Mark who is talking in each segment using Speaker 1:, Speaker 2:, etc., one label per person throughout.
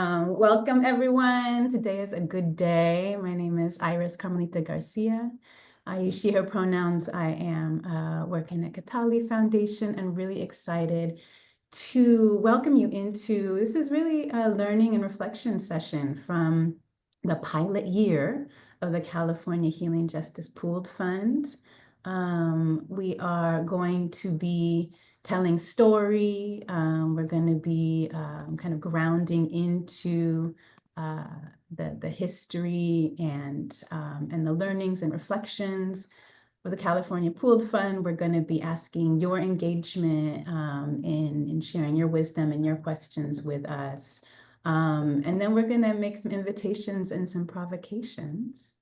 Speaker 1: Welcome everyone. Today is a good day. My name is Iris Carmelita Garcia. I use she, her pronouns. I am working at Katali Foundation and really excited to welcome you into, this is really a learning and reflection session from the pilot year of the California Healing Justice Pooled Fund. We are going to be telling story. We're going to be kind of grounding into the history and the learnings and reflections with the California Pooled Fund. We're going to be asking your engagement in sharing your wisdom and your questions with us. And then we're going to make some invitations and some provocations.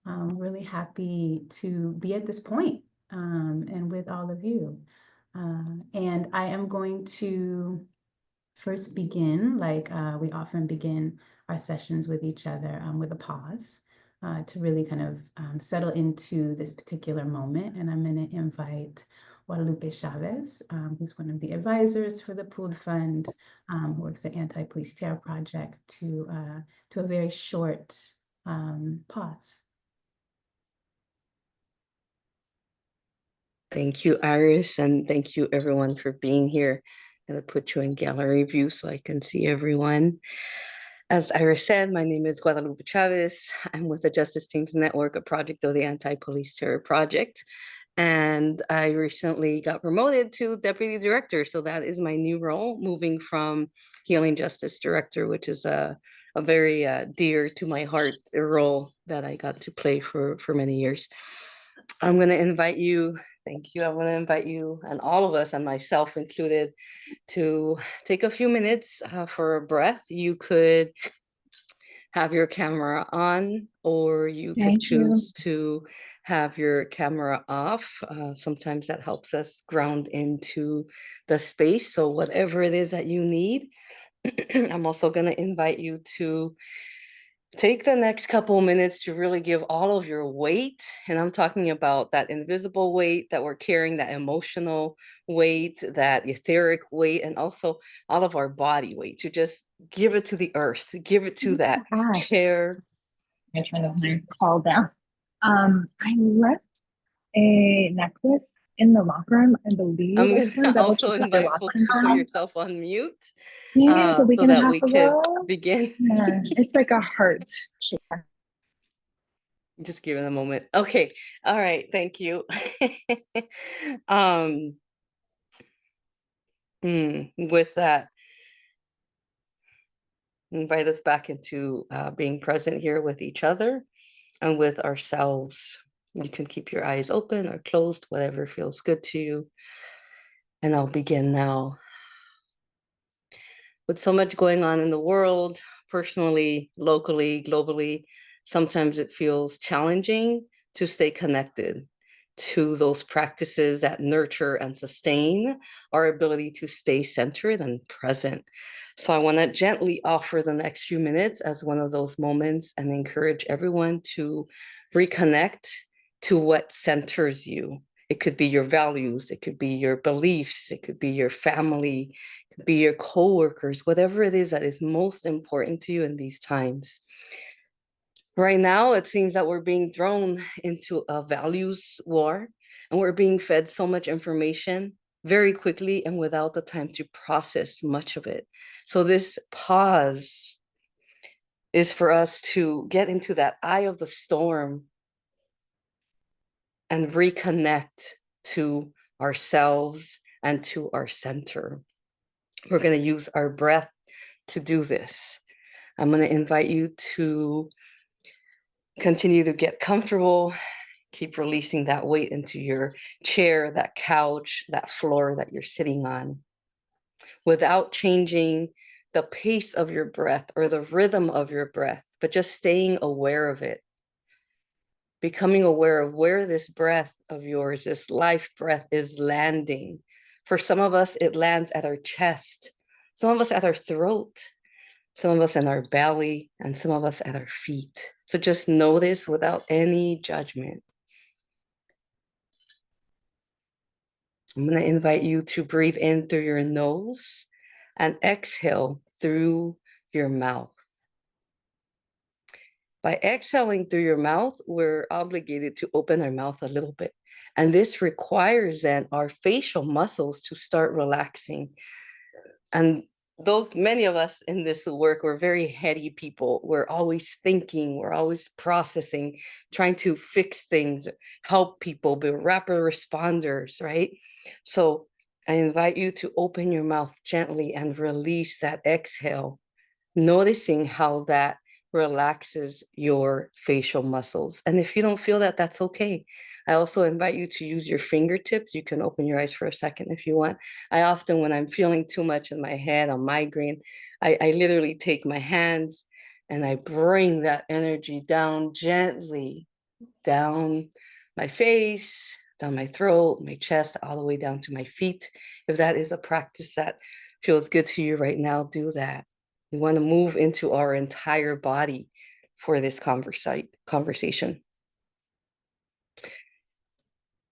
Speaker 1: Really happy to be at this point and with all of you. And I am going to first begin, like we often begin our sessions with each other, with a pause to really kind of settle into this particular moment. And I'm going to invite Guadalupe Chavez, who's one of the advisors for the Pooled Fund, who works at Anti-Police Terror Project, to a very short pause.
Speaker 2: Thank you, Iris, and thank you everyone for being here. I'm going to put you in gallery view so I can see everyone. As Iris said, my name is Guadalupe Chavez. I'm with the Justice Teams Network, a project of the Anti-Police Terror Project. And I recently got promoted to Deputy Director. So that is my new role, moving from Healing Justice Director, which is a very dear to my heart role that I got to play for many years. I'm going to invite you, thank you. I'm going to invite you and all of us, and myself included, to take a few minutes for a breath. You could have your camera on, or you could choose to have your camera off. Sometimes that helps us ground into the space. So whatever it is that you need, I'm also going to invite you to take the next couple minutes to really give all of your weight. And I'm talking about that invisible weight that we're carrying, that emotional weight, that etheric weight, and also all of our body weight, to just give it to the earth, give it to that chair.
Speaker 3: I'm trying to my call down. I left a necklace in the locker room, I believe.
Speaker 2: I'm going to also invite folks to put yourself on mute.
Speaker 3: Yeah, so
Speaker 2: that we can begin.
Speaker 3: Yeah, it's like a heart shape.
Speaker 2: Just give it a moment. Okay. All right. Thank you. With that, invite us back into being present here with each other and with ourselves. You can keep your eyes open or closed, whatever feels good to you. And I'll begin now. With so much going on in the world, personally, locally, globally, sometimes it feels challenging to stay connected to those practices that nurture and sustain our ability to stay centered and present. So I want to gently offer the next few minutes as one of those moments and encourage everyone to reconnect to what centers you. It could be your values, it could be your beliefs, it could be your family, it could be your coworkers, whatever it is that is most important to you in these times. Right now, it seems that we're being thrown into a values war, and we're being fed so much information very quickly and without the time to process much of it. So this pause is for us to get into that eye of the storm and reconnect to ourselves and to our center. We're going to use our breath to do this. I'm going to invite you to continue to get comfortable. Keep releasing that weight into your chair, that couch, that floor that you're sitting on, without changing the pace of your breath or the rhythm of your breath, but just staying aware of it. Becoming aware of where this breath of yours, this life breath, is landing. For some of us, it lands at our chest, some of us at our throat, some of us in our belly, and some of us at our feet. So just notice without any judgment. I'm going to invite you to breathe in through your nose and exhale through your mouth. By exhaling through your mouth, we're obligated to open our mouth a little bit. And this requires then our facial muscles to start relaxing. And many of us in this work, we're very heady people. We're always thinking, we're always processing, trying to fix things, help people, be rapid responders, right? So I invite you to open your mouth gently and release that exhale, noticing how that relaxes your facial muscles. And if you don't feel that, that's okay. I also invite you to use your fingertips. You can open your eyes for a second if you want. I often, when I'm feeling too much in my head on migraine, I literally take my hands and I bring that energy down gently, down my face, down my throat, my chest, all the way down to my feet. If that is a practice that feels good to you right now, do that. We want to move into our entire body for this conversation.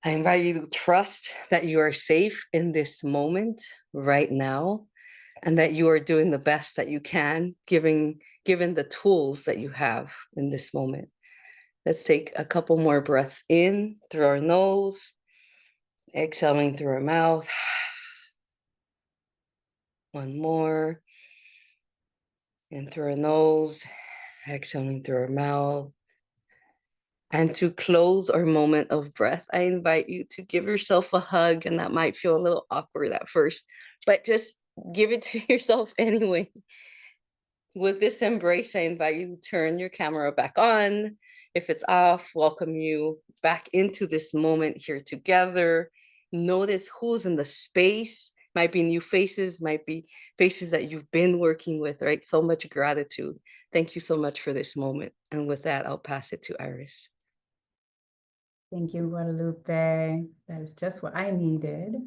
Speaker 2: I invite you to trust that you are safe in this moment right now, and that you are doing the best that you can, given the tools that you have in this moment. Let's take a couple more breaths in through our nose, exhaling through our mouth. One more. In through our nose, exhaling through our mouth. And to close our moment of breath, I invite you to give yourself a hug, and that might feel a little awkward at first, but just give it to yourself anyway. With this embrace, I invite you to turn your camera back on. If it's off, welcome you back into this moment here together. Notice who's in the space. Might be new faces, might be faces that you've been working with, right? So much gratitude. Thank you so much for this moment. And with that, I'll pass it to Iris.
Speaker 1: Thank you, Guadalupe. That is just what I needed.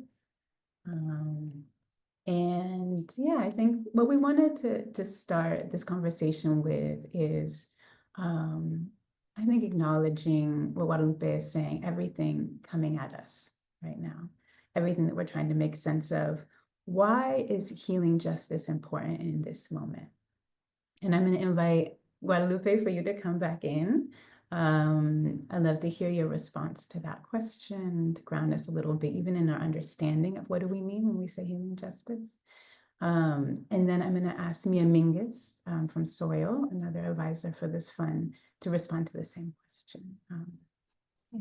Speaker 1: And yeah, I think what we wanted to start this conversation with is, I think, acknowledging what Guadalupe is saying, everything coming at us right now, everything that we're trying to make sense of. Why is healing justice important in this moment? And I'm going to invite Guadalupe for you to come back in. I'd love to hear your response to that question, to ground us a little bit, even in our understanding of what do we mean when we say healing justice. And then I'm going to ask Mia Mingus from Soil, another advisor for this fund, to respond to the same question. Yeah.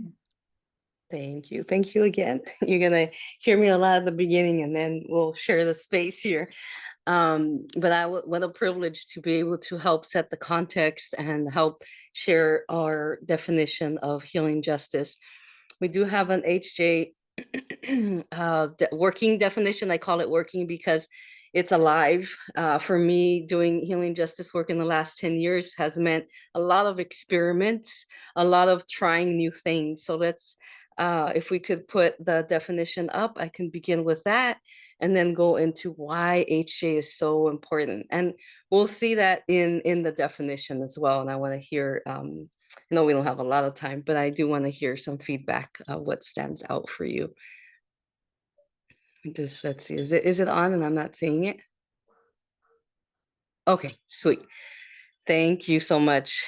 Speaker 2: Thank you. Thank you again. You're going to hear me a lot at the beginning, and then we'll share the space here. But what a privilege to be able to help set the context and help share our definition of healing justice. We do have an HJ working definition. I call it working because it's alive. For me, doing healing justice work in the last 10 years has meant a lot of experiments, a lot of trying new things. So let's, if we could put the definition up, I can begin with that and then go into why HJ is so important. And we'll see that in the definition as well. And I want to hear, I know we don't have a lot of time, but I do want to hear some feedback, what stands out for you. Just let's see, is it on and I'm not seeing it? Okay, sweet. Thank you so much.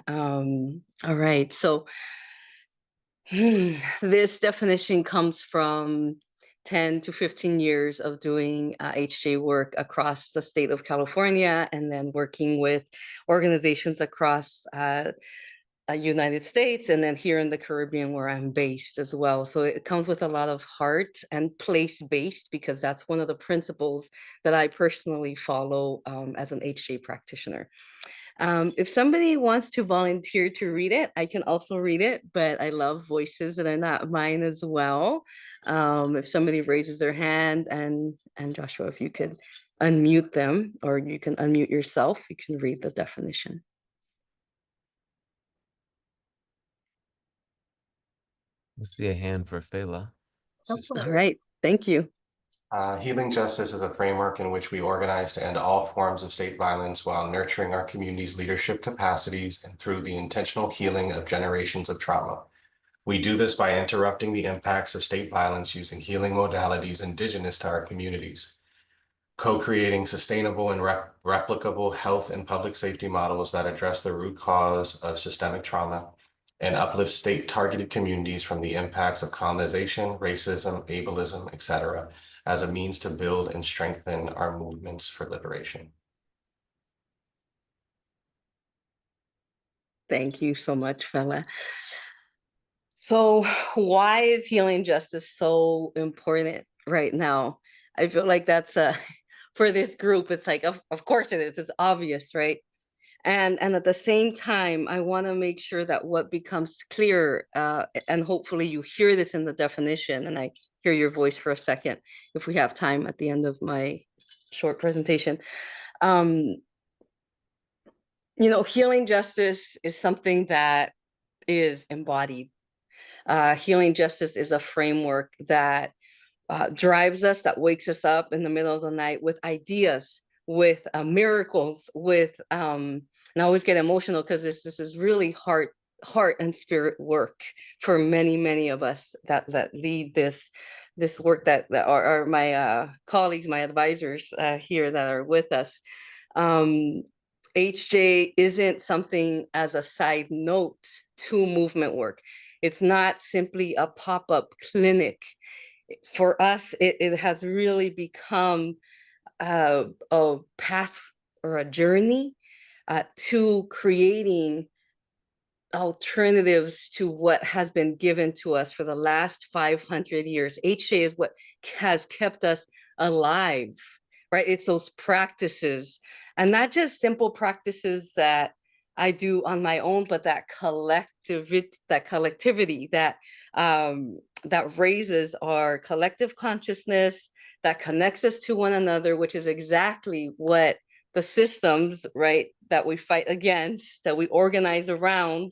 Speaker 2: All right, so this definition comes from 10 to 15 years of doing HJ work across the state of California, and then working with organizations across United States, and then here in the Caribbean where I'm based as well. So it comes with a lot of heart and place-based, because that's one of the principles that I personally follow as an HJ practitioner. If somebody wants to volunteer to read it, I can also read it, but I love voices that are not mine as well. If somebody raises their hand, and Joshua, if you could unmute them, or you can unmute yourself, you can read the definition.
Speaker 4: I see a hand for Fela.
Speaker 2: All right, thank you.
Speaker 5: Healing justice is a framework in which we organize to end all forms of state violence while nurturing our community's leadership capacities and through the intentional healing of generations of trauma. We do this by interrupting the impacts of state violence using healing modalities indigenous to our communities. co-creating sustainable and replicable health and public safety models that address the root cause of systemic trauma, and uplift state-targeted communities from the impacts of colonization, racism, ableism, etc., as a means to build and strengthen our movements for liberation.
Speaker 2: Thank you so much, Fela. So why is healing justice so important right now? I feel like that's for this group, it's like, of course it is, it's obvious, right? And at the same time, I want to make sure that what becomes clear, and hopefully you hear this in the definition, and I hear your voice for a second, if we have time at the end of my short presentation. Healing justice is something that is embodied. Healing justice is a framework that drives us, that wakes us up in the middle of the night with ideas, with miracles, with and I always get emotional because this is really heart and spirit work for many of us that lead this work, that are my colleagues, my advisors here that are with us. HJ isn't something as a side note to movement work. It's not simply a pop-up clinic. For us, it has really become a path or a journey to creating alternatives to what has been given to us for the last 500 years. HJ is what has kept us alive, right? It's those practices, and not just simple practices that I do on my own, but that collectivity that raises our collective consciousness, that connects us to one another, which is exactly what the systems, right, that we fight against, that we organize around,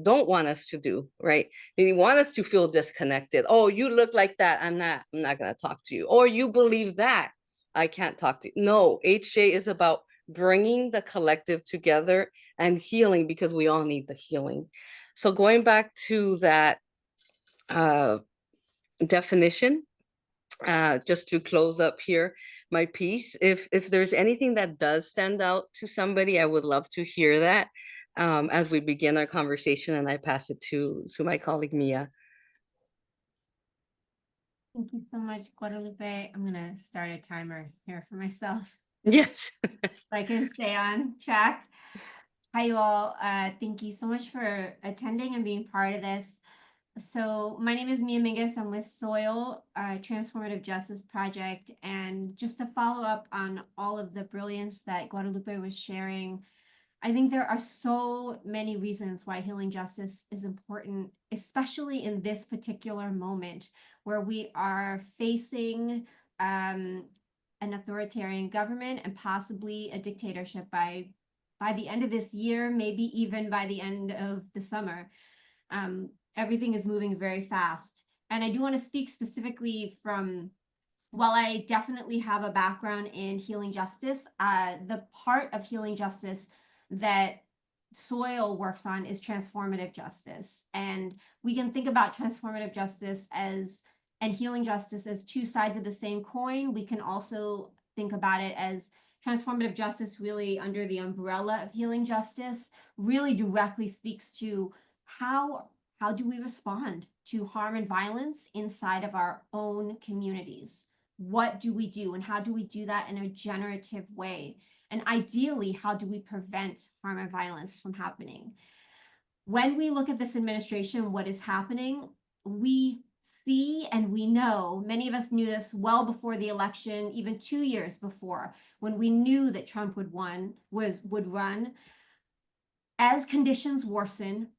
Speaker 2: don't want us to do, right? They want us to feel disconnected. Oh, you look like that, I'm not going to talk to you. Or you believe that, I can't talk to you. No, HJ is about bringing the collective together and healing, because we all need the healing. So going back to that definition, just to close up here my piece, if there's anything that does stand out to somebody, I would love to hear that as we begin our conversation, and I pass it to my colleague Mia.
Speaker 6: Thank you so much, Guadalupe. I'm gonna start a timer here for myself
Speaker 2: Yes.
Speaker 6: so I can stay on track. Hi, you all. Thank you so much for attending and being part of this. So my name is Mia Mingus. I'm with Soil Transformative Justice Project. And just to follow up on all of the brilliance that Guadalupe was sharing, I think there are so many reasons why healing justice is important, especially in this particular moment where we are facing an authoritarian government and possibly a dictatorship by the end of this year, maybe even by the end of the summer. Everything is moving very fast. And I do want to speak specifically from, while I definitely have a background in healing justice, the part of healing justice that Soil works on is transformative justice. And we can think about transformative justice and healing justice as two sides of the same coin. We can also think about it as transformative justice, really under the umbrella of healing justice, really directly speaks to how do we respond to harm and violence inside of our own communities? What do we do, and how do we do that in a generative way? And ideally, how do we prevent harm and violence from happening? When we look at this administration, what is happening, we see and we know, many of us knew this well before the election, even 2 years before, when we knew that Trump would run. As conditions worsen,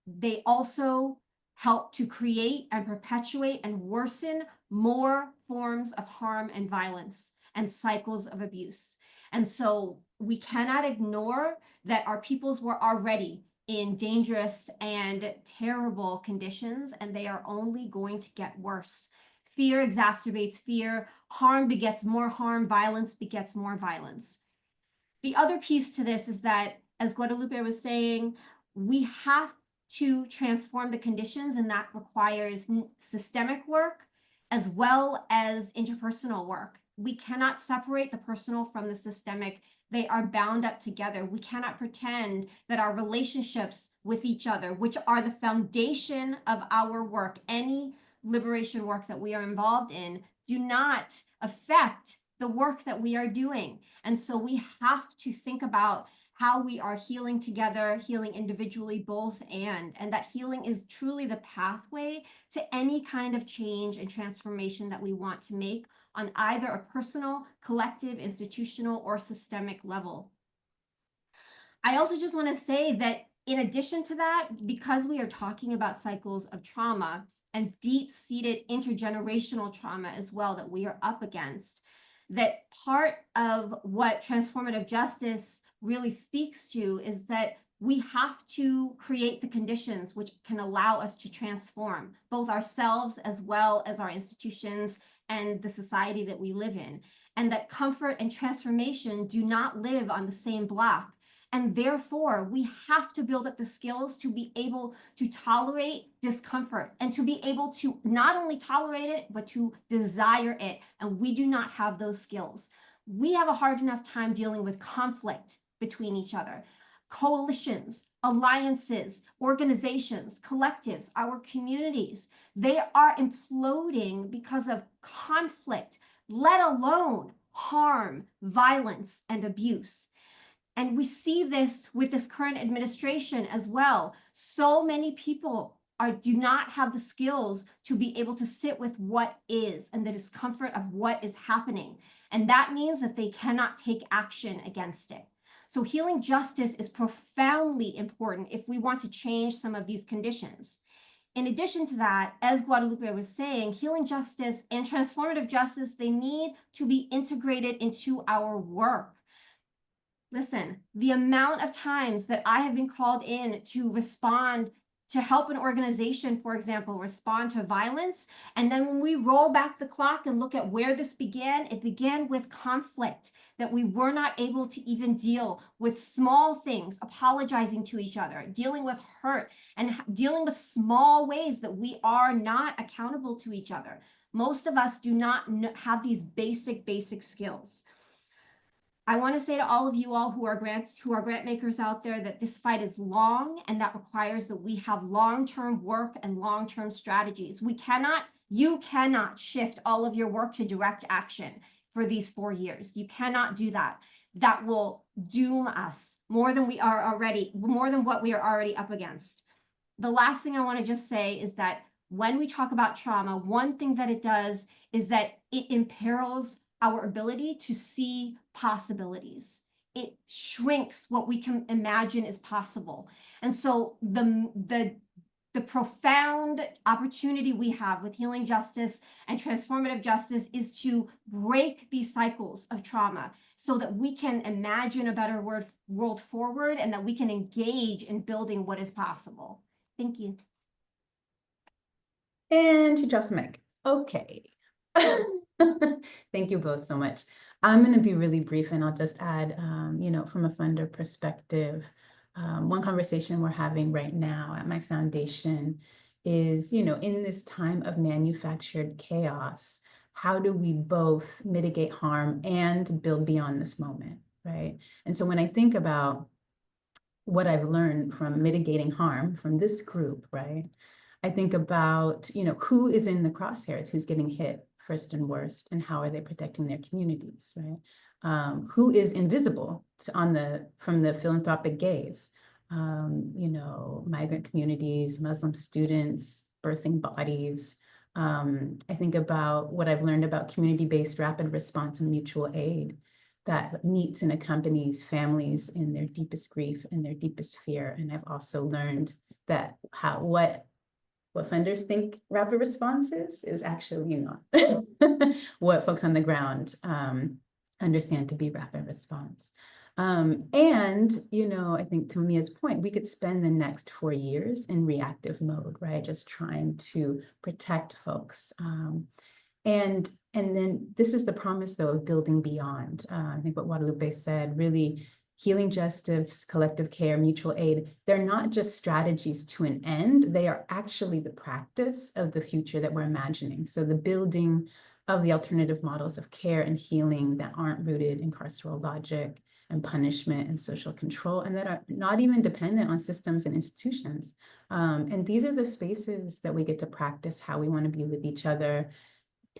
Speaker 6: they also help to create and perpetuate and worsen more forms of harm and violence and cycles of abuse. And so we cannot ignore that our peoples were already in dangerous and terrible conditions, and they are only going to get worse. Fear exacerbates fear, harm begets more harm, violence begets more violence. The other piece to this is that, as Guadalupe was saying, we have to transform the conditions, and that requires systemic work as well as interpersonal work. we cannot separate the personal from the systemic. They are bound up together. We cannot pretend that our relationships with each other, which are the foundation of our work, any liberation work that we are involved in, do not affect the work that we are doing. And so we have to think about how we are healing together, healing individually, both and that healing is truly the pathway to any kind of change and transformation that we want to make on either a personal, collective, institutional, or systemic level. I also just want to say that in addition to that, because we are talking about cycles of trauma and deep-seated intergenerational trauma as well that we are up against, that part of what transformative justice really speaks to is that we have to create the conditions which can allow us to transform both ourselves as well as our institutions and the society that we live in, and that comfort and transformation do not live on the same block. And therefore, we have to build up the skills to be able to tolerate discomfort and to be able to not only tolerate it, but to desire it. And we do not have those skills. We have a hard enough time dealing with conflict between each other. Coalitions, alliances, organizations, collectives, our communities, they are imploding because of conflict, let alone harm, violence, and abuse. And we see this with this current administration as well. So many people do not have the skills to be able to sit with what is and the discomfort of what is happening. And that means that they cannot take action against it. So healing justice is profoundly important if we want to change some of these conditions. In addition to that, as Guadalupe was saying, healing justice and transformative justice, they need to be integrated into our work. Listen, the amount of times that I have been called in to respond, to help an organization, for example, respond to violence. And then when we roll back the clock and look at where this began, it began with conflict, that we were not able to even deal with small things, apologizing to each other, dealing with hurt, and dealing with small ways that we are not accountable to each other. Most of us do not have these basic skills. I want to say to all of you all who are grant makers out there that this fight is long, and that requires that we have long-term work and long-term strategies. You cannot shift all of your work to direct action for these 4 years. You cannot do that. That will doom us more than what we are already up against. The last thing I want to just say is that when we talk about trauma, one thing that it does is that it imperils our ability to see possibilities. It shrinks what we can imagine is possible. And so the profound opportunity we have with healing justice and transformative justice is to break these cycles of trauma so that we can imagine a better world forward, and that we can engage in building what is possible. Thank you.
Speaker 1: And she drops the mic. Okay. Thank you both so much. I'm going to be really brief, and I'll just add, from a funder perspective, one conversation we're having right now at my foundation is, in this time of manufactured chaos, how do we both mitigate harm and build beyond this moment, right? And so when I think about what I've learned from mitigating harm from this group, right? I think about, who is in the crosshairs, who's getting hit first and worst, and how are they protecting their communities, right? Who is invisible from the philanthropic gaze? Migrant communities, Muslim students, birthing bodies. I think about what I've learned about community-based rapid response and mutual aid that meets and accompanies families in their deepest grief and their deepest fear. And I've also learned that what funders think rapid response is actually not what folks on the ground understand to be rapid response. And, I think to Mia's point, we could spend the next 4 years in reactive mode, right? Just trying to protect folks. And then this is the promise, though, of building beyond. I think what Guadalupe said, really healing justice, collective care, mutual aid, they're not just strategies to an end, they are actually the practice of the future that we're imagining. So the building of the alternative models of care and healing that aren't rooted in carceral logic and punishment and social control, and that are not even dependent on systems and institutions. And these are the spaces that we get to practice how we want to be with each other,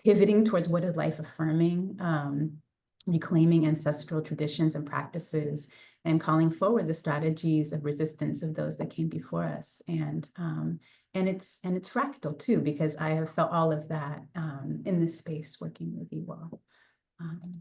Speaker 1: pivoting towards what is life affirming, reclaiming ancestral traditions and practices, and calling forward the strategies of resistance of those that came before us. And it's fractal too, because I have felt all of that in this space working with you all.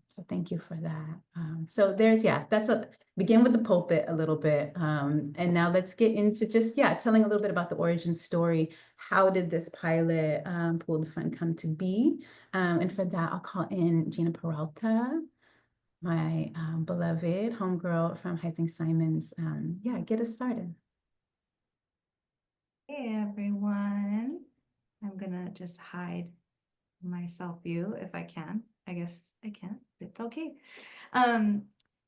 Speaker 1: So thank you for that. So that's begin with the pulpit a little bit. And now let's get into just, telling a little bit about the origin story. How did this pilot pooled fund come to be? And for that, I'll call in Gina Peralta, my beloved homegirl from Heising Simons. Get us started.
Speaker 7: Hey everyone, I'm gonna just hide my self view if I can. I guess I can, it's okay.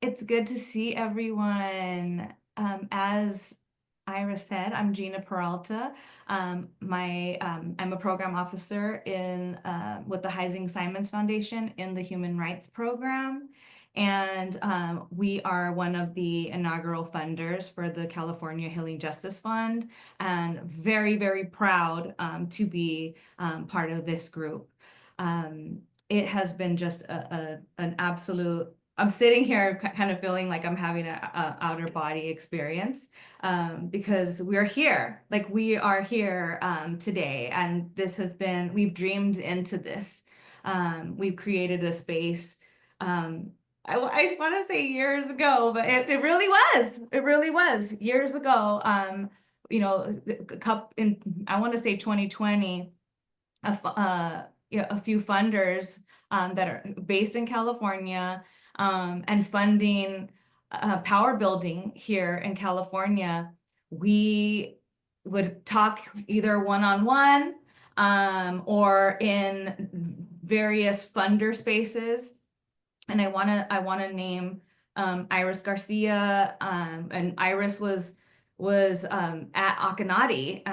Speaker 7: It's good to see everyone. As Ira said, I'm Gina Peralta. I'm a program officer in with the Heising Simons Foundation in the Human Rights Program. And we are one of the inaugural funders for the California Healing Justice Fund, and very, very proud to be part of this group. It has been just an absolute, I'm sitting here kind of feeling like I'm having a outer body experience because we are here today. And this has been, we've dreamed into this. We've created a space. I want to say years ago, but it really was years ago. I want to say 2020, a few funders that are based in California and funding power building here in California. We would talk either one-on-one or in various funder spaces. And I wanna name Iris Garcia, and Iris was at Akanati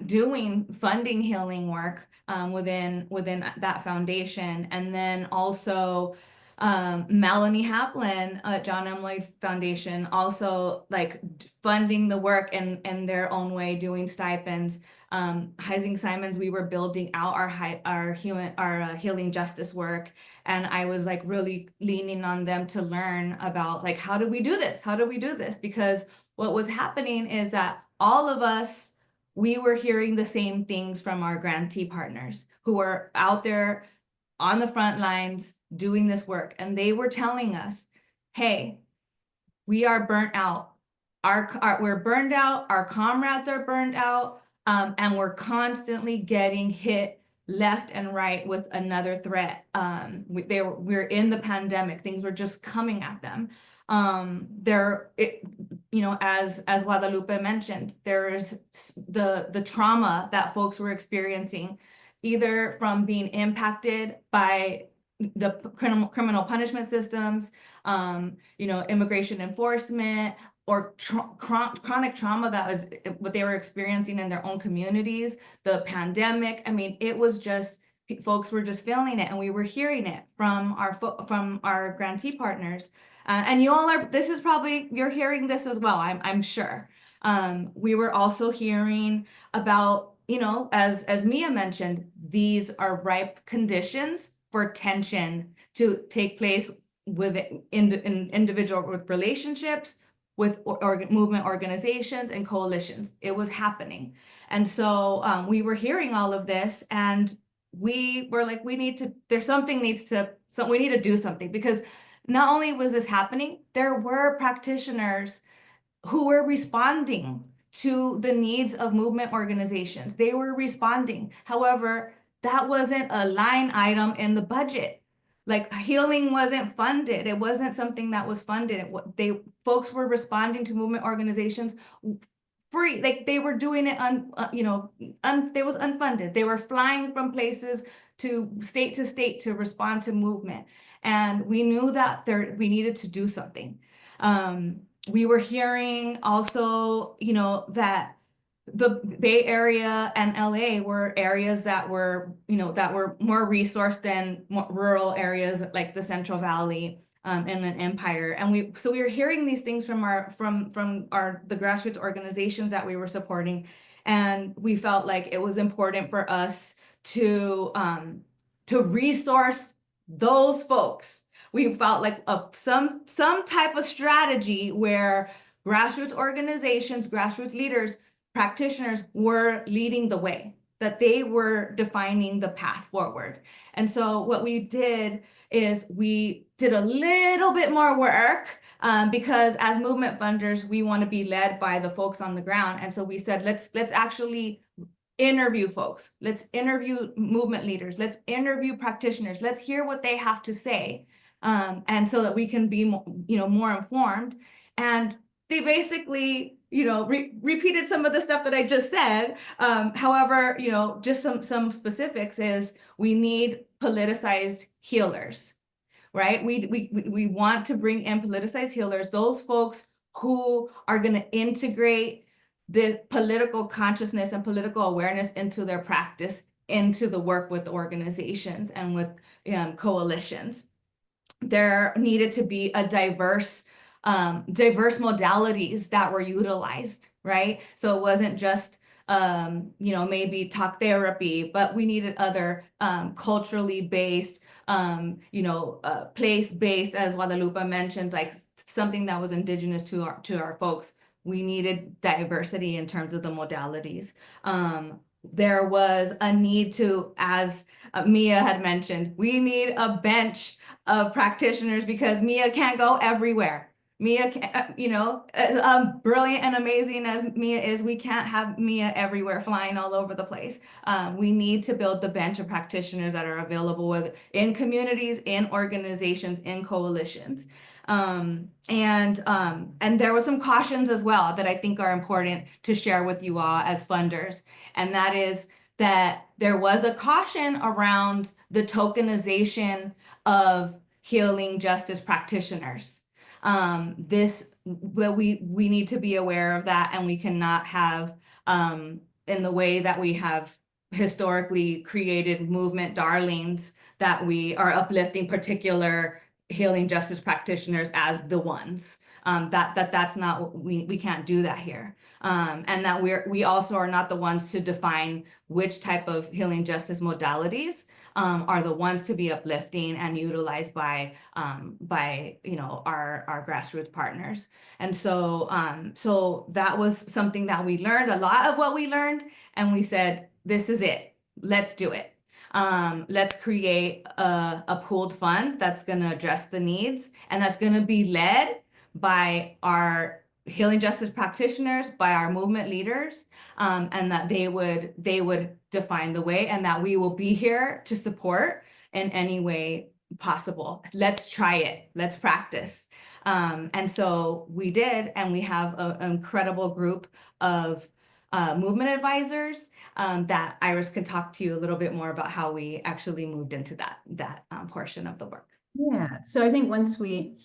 Speaker 7: doing funding healing work within that foundation. And then also Melanie Haplin at John M. Lloyd Foundation, also like funding the work in their own way, doing stipends. Heising Simons, we were building out our healing justice work, and I was like really leaning on them to learn about like, how do we do this? How do we do this? Because what was happening is that all of us, we were hearing the same things from our grantee partners who were out there on the front lines doing this work. And they were telling us, hey, we are burnt out. We're burned out, our comrades are burned out, and we're constantly getting hit left and right with another threat. We're in the pandemic, things were just coming at them. As Guadalupe mentioned, there's the trauma that folks were experiencing, either from being impacted by the criminal punishment systems, immigration enforcement, or chronic trauma that was what they were experiencing in their own communities, the pandemic. I mean, it was just, folks were just feeling it, and we were hearing it from our grantee partners. And you all are, this is probably, you're hearing this as well, I'm sure. We were also hearing about, as Mia mentioned, these are ripe conditions for tension to take place in individual relationships, with movement organizations and coalitions. It was happening. And so we were hearing all of this, and we were like, we need to do something, because not only was this happening, there were practitioners who were responding to the needs of movement organizations. They were responding. However, that wasn't a line item in the budget. Like, healing wasn't funded. It wasn't something that was funded. Folks were responding to movement organizations free. Like, they were doing it they was unfunded. They were flying from places to state to respond to movement. And we knew that we needed to do something. We were hearing also, that the Bay Area and LA were areas that were, that were more resourced than rural areas like the Central Valley, Inland Empire. And so we were hearing these things from the grassroots organizations that we were supporting. And we felt like it was important for us to resource those folks. We felt like some type of strategy where grassroots organizations, grassroots leaders, practitioners were leading the way, that they were defining the path forward. And so what we did is we did a little bit more work because as movement funders, we want to be led by the folks on the ground. And so we said, let's actually interview folks. Let's interview movement leaders. Let's interview practitioners. Let's hear what they have to say. And so that we can be more informed. And they basically, repeated some of the stuff that I just said. However, just some specifics is we need politicized healers, right? We want to bring in politicized healers, those folks who are going to integrate the political consciousness and political awareness into their practice, into the work with organizations and with coalitions. There needed to be a diverse modalities that were utilized, right? So it wasn't just, maybe talk therapy, but we needed other culturally based, place-based, as Guadalupe mentioned, like something that was indigenous to our folks. We needed diversity in terms of the modalities. There was a need to, as Mia had mentioned, we need a bench of practitioners because Mia can't go everywhere. Mia, as brilliant and amazing as Mia is, we can't have Mia everywhere flying all over the place. We need to build the bench of practitioners that are available in communities, in organizations, in coalitions. And there were some cautions as well that I think are important to share with you all as funders. And that is that there was a caution around the tokenization of healing justice practitioners. We need to be aware of that, and we cannot have, in the way that we have historically created movement darlings, that we are uplifting particular healing justice practitioners as the ones. That's not, we can't do that here. And that we also are not the ones to define which type of healing justice modalities are the ones to be uplifting and utilized by our grassroots partners. And so that was something that we learned, a lot of what we learned, and we said, this is it, let's do it. Let's create a pooled fund that's going to address the needs, and that's going to be led by our healing justice practitioners, by our movement leaders, and that they would define the way, and that we will be here to support in any way possible. Let's try it. Let's practice. And so we did, and we have an incredible group of movement advisors that Iris can talk to you a little bit more about how we actually moved into that portion of the work.
Speaker 1: Yeah, so I think once we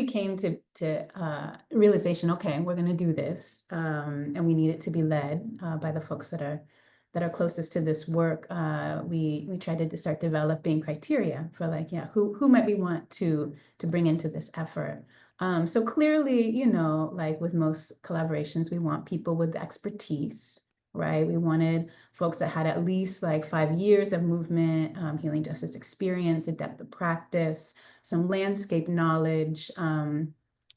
Speaker 1: came to realization, okay, we're going to do this, and we need it to be led by the folks that are closest to this work. We tried to start developing criteria for, like, yeah, who might we want to bring into this effort. So clearly, like with most collaborations, we want people with expertise, right? We wanted folks that had at least like 5 years of movement, healing justice experience, a depth of practice, some landscape knowledge,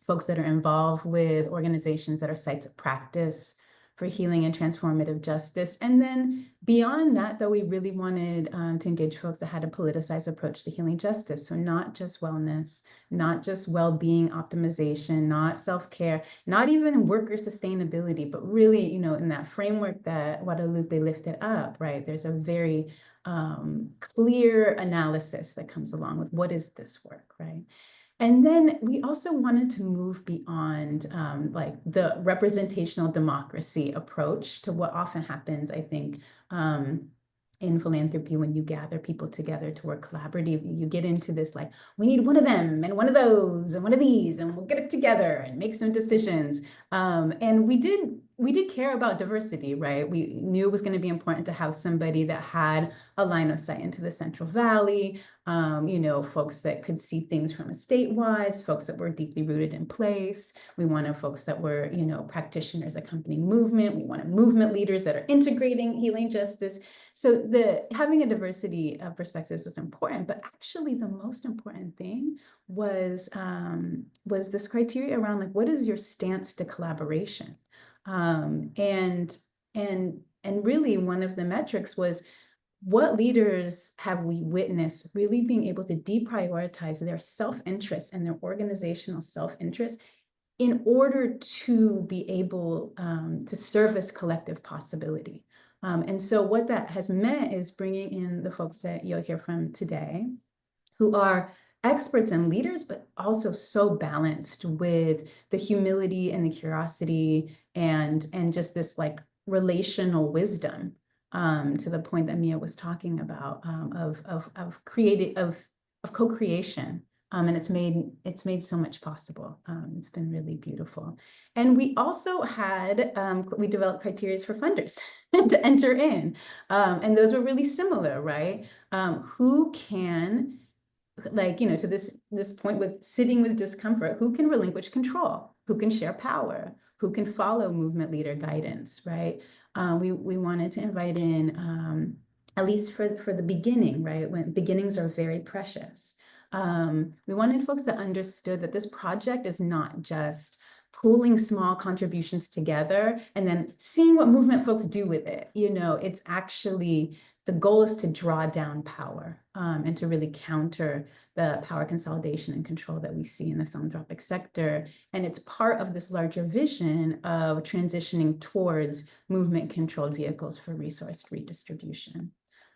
Speaker 1: folks that are involved with organizations that are sites of practice for healing and transformative justice. And then beyond that, though, we really wanted to engage folks that had a politicized approach to healing justice. So not just wellness, not just well-being optimization, not self-care, not even worker sustainability, but really, in that framework that Guadalupe lifted up, right? There's a very clear analysis that comes along with what is this work, right? And then we also wanted to move beyond like the representational democracy approach to what often happens, I think, in philanthropy when you gather people together to work collaboratively. You get into this like, we need one of them and one of those and one of these, and we'll get it together and make some decisions. And we did we did care about diversity, right? We knew it was going to be important to have somebody that had a line of sight into the Central Valley, you know, folks that could see things from a statewide, folks that were deeply rooted in place. We wanted folks that were, you know, practitioners accompanying movement. We wanted movement leaders that are integrating healing justice. So having a diversity of perspectives was important, but actually the most important thing was this criteria around like, what is your stance to collaboration? And really one of the metrics was, what leaders have we witnessed really being able to deprioritize their self-interest and their organizational self-interest in order to be able to service collective possibility. And so what that has meant is bringing in the folks that you'll hear from today, who are experts and leaders, but also so balanced with the humility and the curiosity and just this like relational wisdom, to the point that Mia was talking about, of co-creation. And it's made so much possible. It's been really beautiful. And we also had, we developed criteria for funders to enter in. And those were really similar, right? Who can, like, you know, to this point with sitting with discomfort, who can relinquish control, who can share power, who can follow movement leader guidance, right? We wanted to invite in, at least for the beginning, right? When beginnings are very precious. We wanted folks that understood that this project is not just pooling small contributions together and then seeing what movement folks do with it. You know, it's actually, the goal is to draw down power, and to really counter the power consolidation and control that we see in the philanthropic sector. And it's part of this larger vision of transitioning towards movement-controlled vehicles for resource redistribution.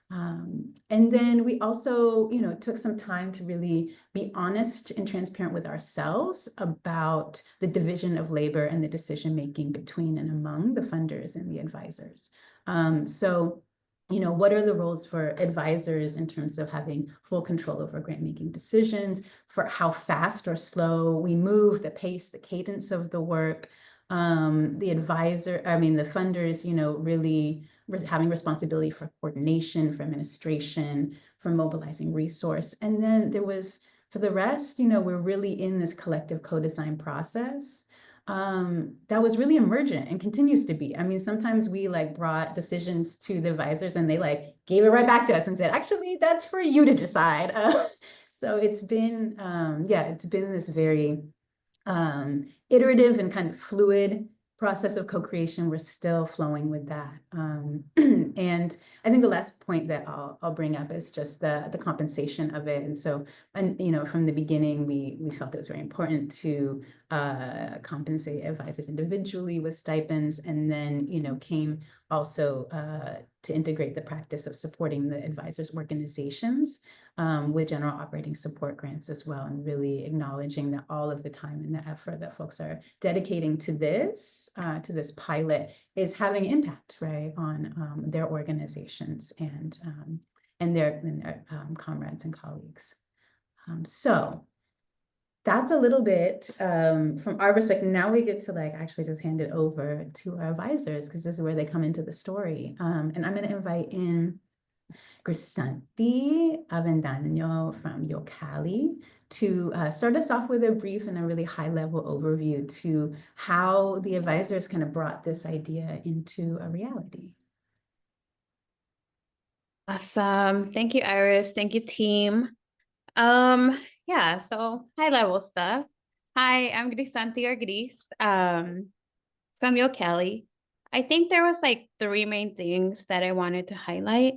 Speaker 1: And then we also, you know, took some time to really be honest and transparent with ourselves about the division of labor and the decision-making between and among the funders and the advisors. So, you know, what are the roles for advisors in terms of having full control over grant-making decisions, for how fast or slow we move, the pace, the cadence of the work, the funders, you know, really having responsibility for coordination, for administration, for mobilizing resource. And then there was, for the rest, you know, we're really in this collective co-design process that was really emergent and continues to be. I mean, sometimes we like brought decisions to the advisors and they like gave it right back to us and said, actually, that's for you to decide. So it's been, it's been this very iterative and kind of fluid process of co-creation. We're still flowing with that. And I think the last point that I'll bring up is just the compensation of it. And so, you know, from the beginning, we felt it was very important to compensate advisors individually with stipends, and then, you know, came also to integrate the practice of supporting the advisors' organizations with general operating support grants as well, and really acknowledging that all of the time and the effort that folks are dedicating to this pilot is having impact, right, on their organizations and their comrades and colleagues. So that's a little bit from our perspective. Now we get to like actually just hand it over to our advisors, because this is where they come into the story. And I'm going to invite in Grisanti Avendaño from Yoccali to start us off with a brief and a really high-level overview to how the advisors kind of brought this idea into a reality.
Speaker 8: Awesome. Thank you, Iris. Thank you, team. Yeah, so high-level stuff. Hi, I'm Grisanti or Gris from Yoccali. I think there was like 3 main things that I wanted to highlight.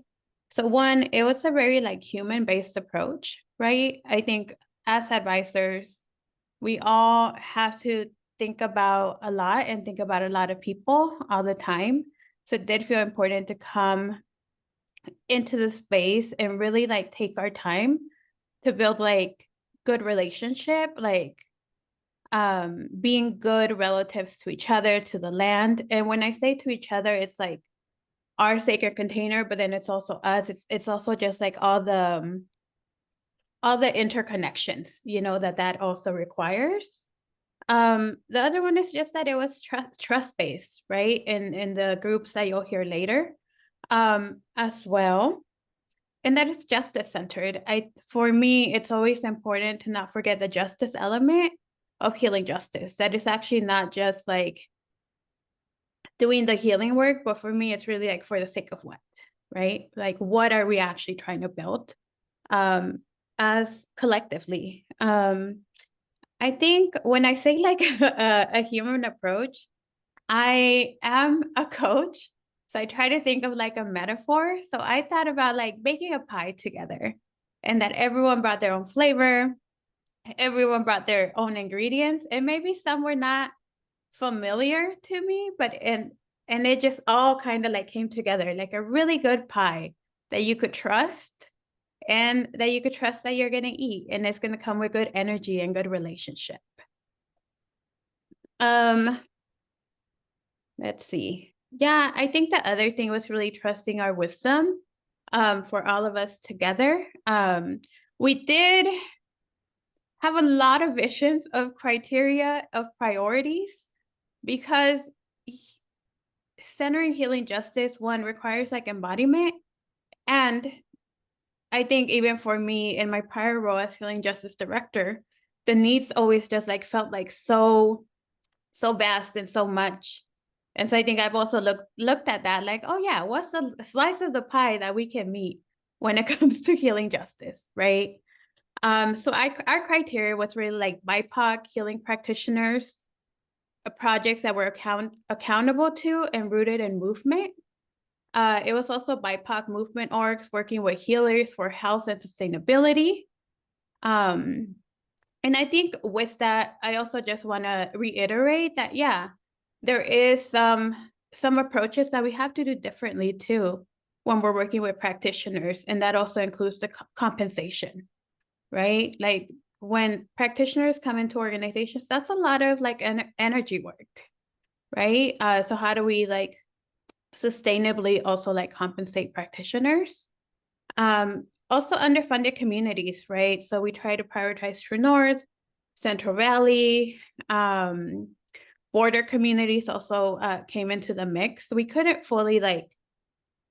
Speaker 8: So one, it was a very like human-based approach, right? I think as advisors, we all have to think about a lot and think about a lot of people all the time. So it did feel important to come into the space and really like take our time to build like good relationship, like being good relatives to each other, to the land. And when I say to each other, it's like our sacred container, but then it's also us. It's also just like all the interconnections, you know, that also requires. The other one is just that it was trust-based, right? In the groups that you'll hear later, as well. And that is justice-centered. For me, it's always important to not forget the justice element of healing justice. That is actually not just like doing the healing work, but for me, it's really like for the sake of what, right? Like, what are we actually trying to build as collectively? I think when I say like a human approach, I am a coach. So I try to think of like a metaphor. So I thought about like baking a pie together and that everyone brought their own flavor, everyone brought their own ingredients, and maybe some were not familiar to me, but and it just all kind of like came together like a really good pie that you could trust and that you could trust that you're going to eat and it's going to come with good energy and good relationship. Let's see. Yeah, I think the other thing was really trusting our wisdom for all of us together. We did have a lot of visions of criteria of priorities because centering healing justice, one, requires like embodiment. And I think even for me in my prior role as healing justice director, the needs always just like felt like so vast and so much. And so I think I've also looked at that like, oh yeah, what's the slice of the pie that we can meet when it comes to healing justice, right? So our criteria was really like BIPOC healing practitioners, projects that were accountable to and rooted in movement. It was also BIPOC movement orgs working with healers for health and sustainability. And I think with that, I also just want to reiterate that, yeah, there is some approaches that we have to do differently too when we're working with practitioners. And that also includes the compensation, right? Like when practitioners come into organizations, that's a lot of like energy work, right? So how do we like sustainably also like compensate practitioners? Also underfunded communities, right? So we try to prioritize True North, Central Valley, border communities also came into the mix. We couldn't fully like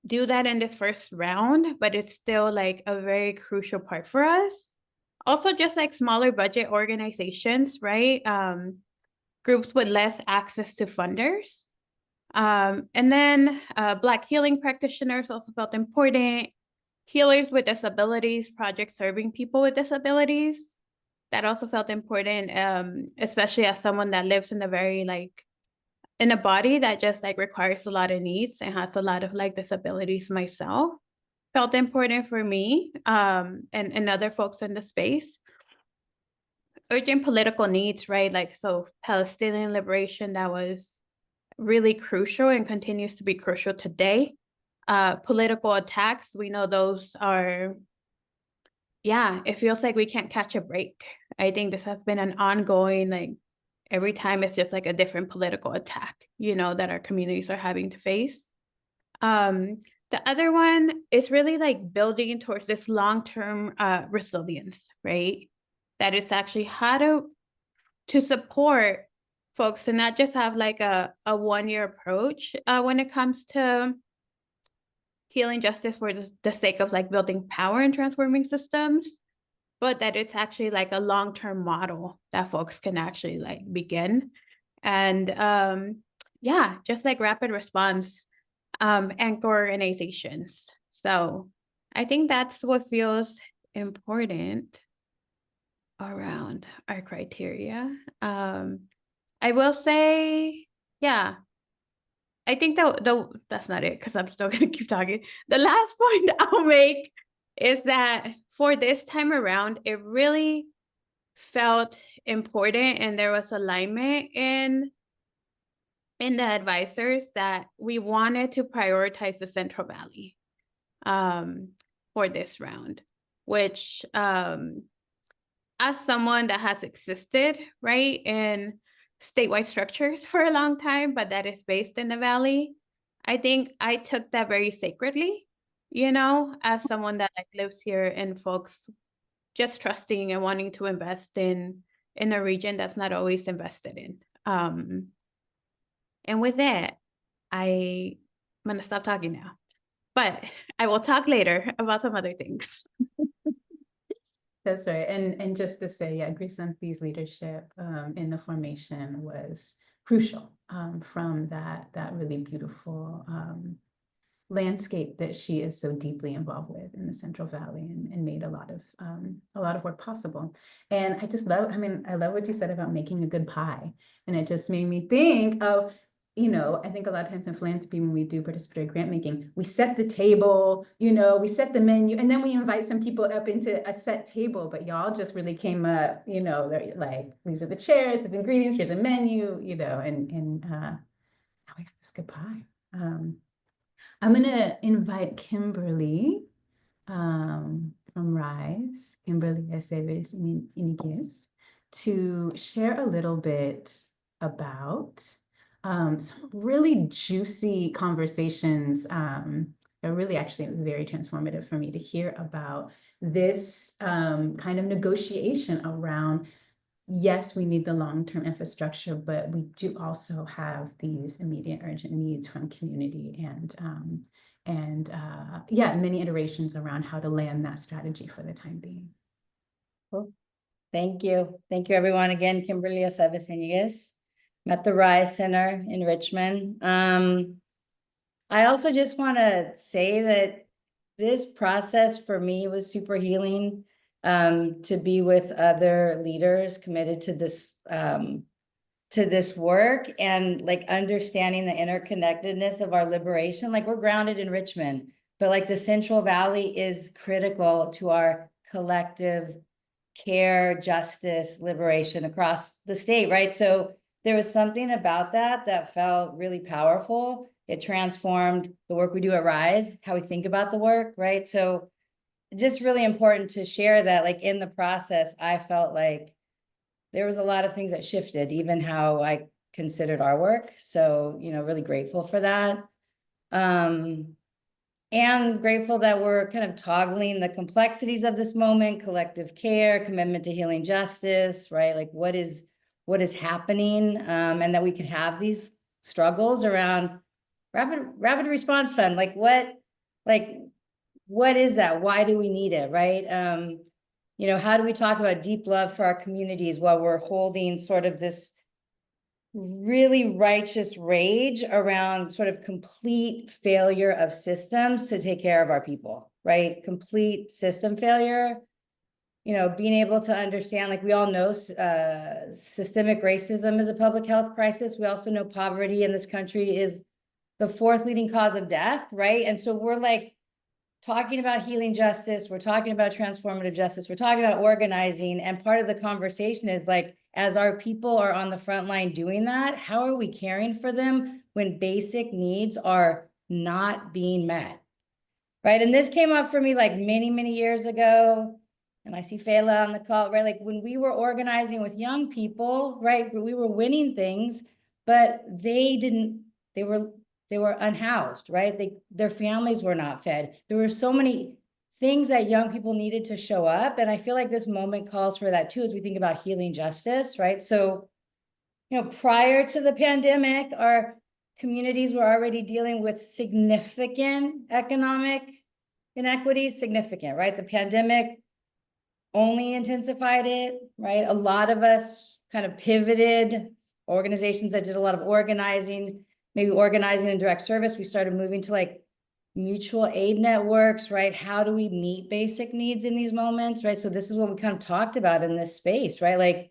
Speaker 8: do that in this first round, but it's still like a very crucial part for us. Also just like smaller budget organizations, right? Groups with less access to funders. And then Black healing practitioners also felt important. Healers with disabilities, projects serving people with disabilities. That also felt important, especially as someone that lives in a very like, in a body that just like requires a lot of needs and has a lot of like disabilities myself. Felt important for me and other folks in the space. Urgent political needs, right? Like, so Palestinian liberation, that was really crucial and continues to be crucial today. Political attacks, we know those are, yeah, it feels like we can't catch a break. I think this has been an ongoing, like every time it's just like a different political attack, you know, that our communities are having to face. The other one is really like building towards this long-term resilience, right? That is actually how to support folks and not just have like a one-year approach when it comes to healing justice for the sake of like building power and transforming systems, but that it's actually like a long-term model that folks can actually like begin. And yeah, just like rapid response anchor organizations. So I think that's what feels important around our criteria. I will say, yeah, I think that's not it because I'm still gonna keep talking. The last point I'll make is that for this time around, it really felt important and there was alignment in the advisors that we wanted to prioritize the Central Valley for this round, which as someone that has existed, right, in statewide structures for a long time, but that is based in the Valley, I think I took that very sacredly, you know, as someone that like lives here and folks just trusting and wanting to invest in in a region that's not always invested in. And with that, I'm gonna stop talking now, but I will talk later about some other things.
Speaker 1: That's right. And just to say, yeah, Grisanti's leadership in the formation was crucial from that really beautiful landscape that she is so deeply involved with in the Central Valley, and made a lot of work possible. And I just love, I love what you said about making a good pie. And it just made me think of, I think a lot of times in philanthropy, when we do participatory grant making, we set the table, we set the menu, and then we invite some people up into a set table, but y'all just really came up, they're like, these are the chairs, the ingredients, here's a menu, and now we got this good pie. I'm gonna invite Kimberly from RISE, Kimberly Aceves Iniguez, to share a little bit about some really juicy conversations that are really actually very transformative for me to hear about this kind of negotiation around, yes, we need the long-term infrastructure, but we do also have these immediate urgent needs from community and many iterations around how to land that strategy for the time being.
Speaker 9: Cool. Thank you. Thank you, everyone. Again, Kimberly Aceves Iniguez. I'm at the RISE Center in Richmond. I also just want to say that this process for me was super healing, to be with other leaders committed to this work, and like understanding the interconnectedness of our liberation. Like, we're grounded in Richmond, but like the Central Valley is critical to our collective care, justice, liberation across the state, right? So there was something about that felt really powerful. It transformed the work we do at RISE, how we think about the work, right? So just really important to share that, like, in the process, I felt like there was a lot of things that shifted, even how I considered our work. So, really grateful for that. And grateful that we're kind of toggling the complexities of this moment, collective care, commitment to healing justice, right? Like, what is happening, and that we could have these struggles around rapid response fund. What is that? Why do we need it, right? How do we talk about deep love for our communities while we're holding sort of this really righteous rage around sort of complete failure of systems to take care of our people, right? Complete system failure. Being able to understand, like, we all know systemic racism is a public health crisis. We also know poverty in this country is the 4th leading cause of death, right? And so we're like talking about healing justice, we're talking about transformative justice, we're talking about organizing, and part of the conversation is like, as our people are on the front line doing that, how are we caring for them when basic needs are not being met, right? And this came up for me like many, many years ago, and I see Fela on the call, right? Like, when we were organizing with young people, right, we were winning things, but they were unhoused, right? Their families were not fed. There were so many things that young people needed to show up. And I feel like this moment calls for that too, as we think about healing justice, right? So, prior to the pandemic, our communities were already dealing with significant economic inequities, right? The pandemic only intensified it, right? A lot of us kind of pivoted, organizations that did a lot of organizing, maybe organizing in direct service. We started moving to like mutual aid networks, right? How do we meet basic needs in these moments, right? So this is what we kind of talked about in this space, right? Like,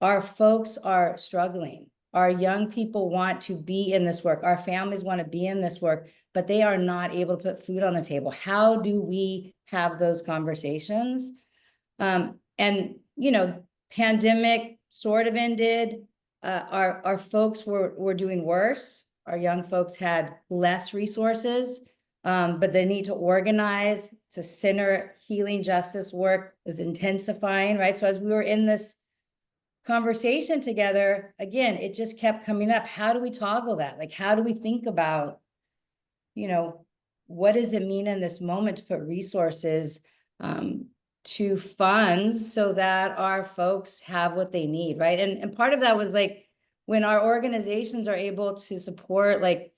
Speaker 9: our folks are struggling. Our young people want to be in this work. Our families want to be in this work, but they are not able to put food on the table. How do we have those conversations? Pandemic sort of ended. Our folks were doing worse. Our young folks had less resources, but the need to organize, to center healing justice work is intensifying, right? So as we were in this conversation together, again, it just kept coming up. How do we toggle that? Like, how do we think about, what does it mean in this moment to put resources to funds so that our folks have what they need, right? And part of that was like, when our organizations are able to support like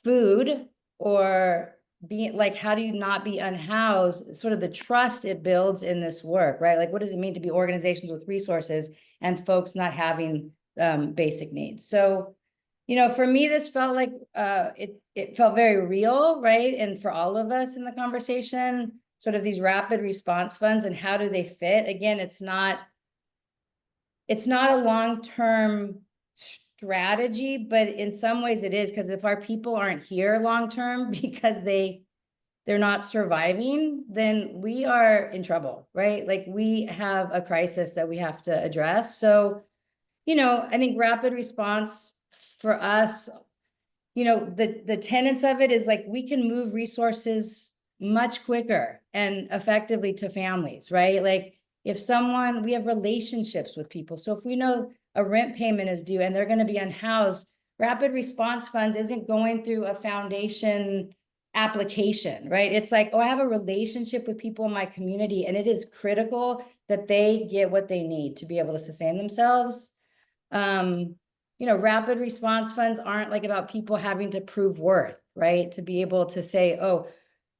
Speaker 9: food or being like, how do you not be unhoused, sort of the trust it builds in this work, right? Like, what does it mean to be organizations with resources and folks not having basic needs? So, you know, for me, this felt like it felt very real, right? And for all of us in the conversation, sort of these rapid response funds and how do they fit? Again, it's not a long-term strategy, but in some ways it is, because if our people aren't here long-term because they're not surviving, then we are in trouble, right? Like, we have a crisis that we have to address. So, you know, I think rapid response for us, you know, the tenets of it is like, we can move resources much quicker and effectively to families, right? Like, if someone, we have relationships with people. So if we know a rent payment is due and they're going to be unhoused, rapid response funds isn't going through a foundation application, right? It's like, oh, I have a relationship with people in my community, and it is critical that they get what they need to be able to sustain themselves. You know, rapid response funds aren't like about people having to prove worth, right? To be able to say, oh,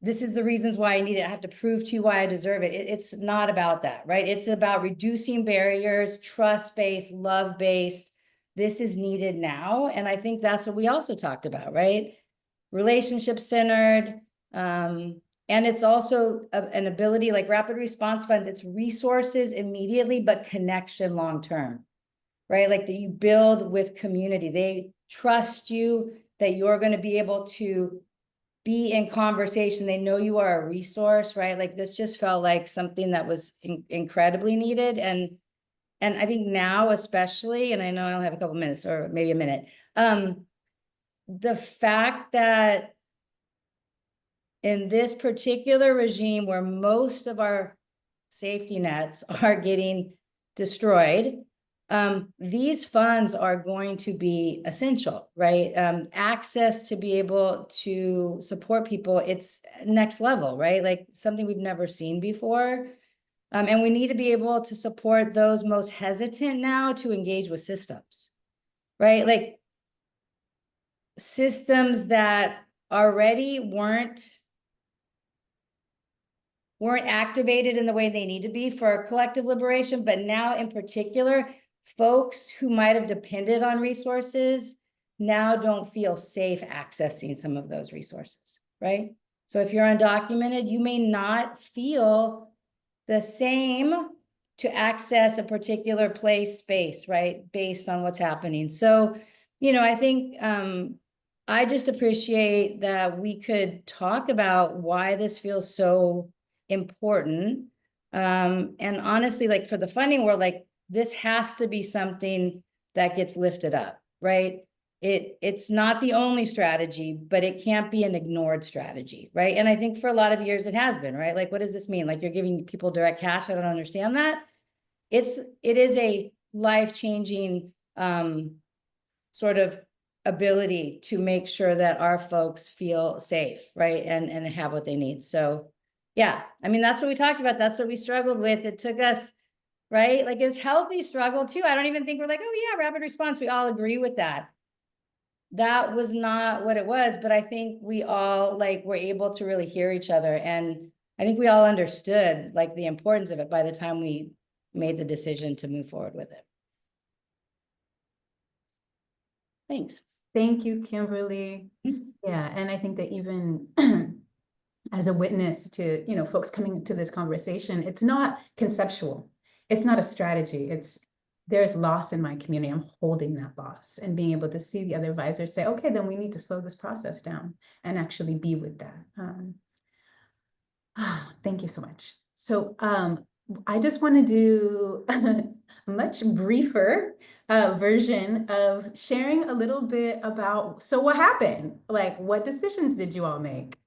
Speaker 9: this is the reasons why I need it. I have to prove to you why I deserve it. It's not about that, right? It's about reducing barriers, trust-based, love-based. This is needed now. And I think that's what we also talked about, right? Relationship-centered. And it's also an ability, like rapid response funds, it's resources immediately, but connection long-term, right? Like, that you build with community. They trust you, that you're going to be able to be in conversation. They know you are a resource, right? Like, this just felt like something that was incredibly needed. And I think now especially, and I know I only have a couple minutes or maybe a minute, the fact that in this particular regime where most of our safety nets are getting destroyed, these funds are going to be essential, right? Access to be able to support people, it's next level, right? Like, something we've never seen before. And we need to be able to support those most hesitant now to engage with systems, right? Like, systems that already weren't activated in the way they need to be for collective liberation, but now in particular, folks who might have depended on resources now don't feel safe accessing some of those resources, right? So if you're undocumented, you may not feel the same to access a particular place, space, right? Based on what's happening. So, you know, I think I just appreciate that we could talk about why this feels so important. And honestly, like, for the funding world, like, this has to be something that gets lifted up, right? It's not the only strategy, but it can't be an ignored strategy, right? And I think for a lot of years it has been, right? Like, what does this mean? Like, you're giving people direct cash? I don't understand that. It is a life-changing sort of ability to make sure that our folks feel safe, right? And have what they need. So yeah, I mean, that's what we talked about. That's what we struggled with. It took us, right? Like, it's healthy struggle too. I don't even think we're like, oh yeah, rapid response. We all agree with that. That was not what it was, but I think we all like were able to really hear each other. And I think we all understood like the importance of it by the time we made the decision to move forward with it. Thanks.
Speaker 1: Thank you, Kimberly. Yeah, and I think that even as a witness to, you know, folks coming into this conversation, it's not conceptual. It's not a strategy. There's loss in my community. I'm holding that loss and being able to see the other advisors say, okay, then we need to slow this process down and actually be with that. Thank you so much. So I just want to do a much briefer version of sharing a little bit about, so what happened? Like, what decisions did you all make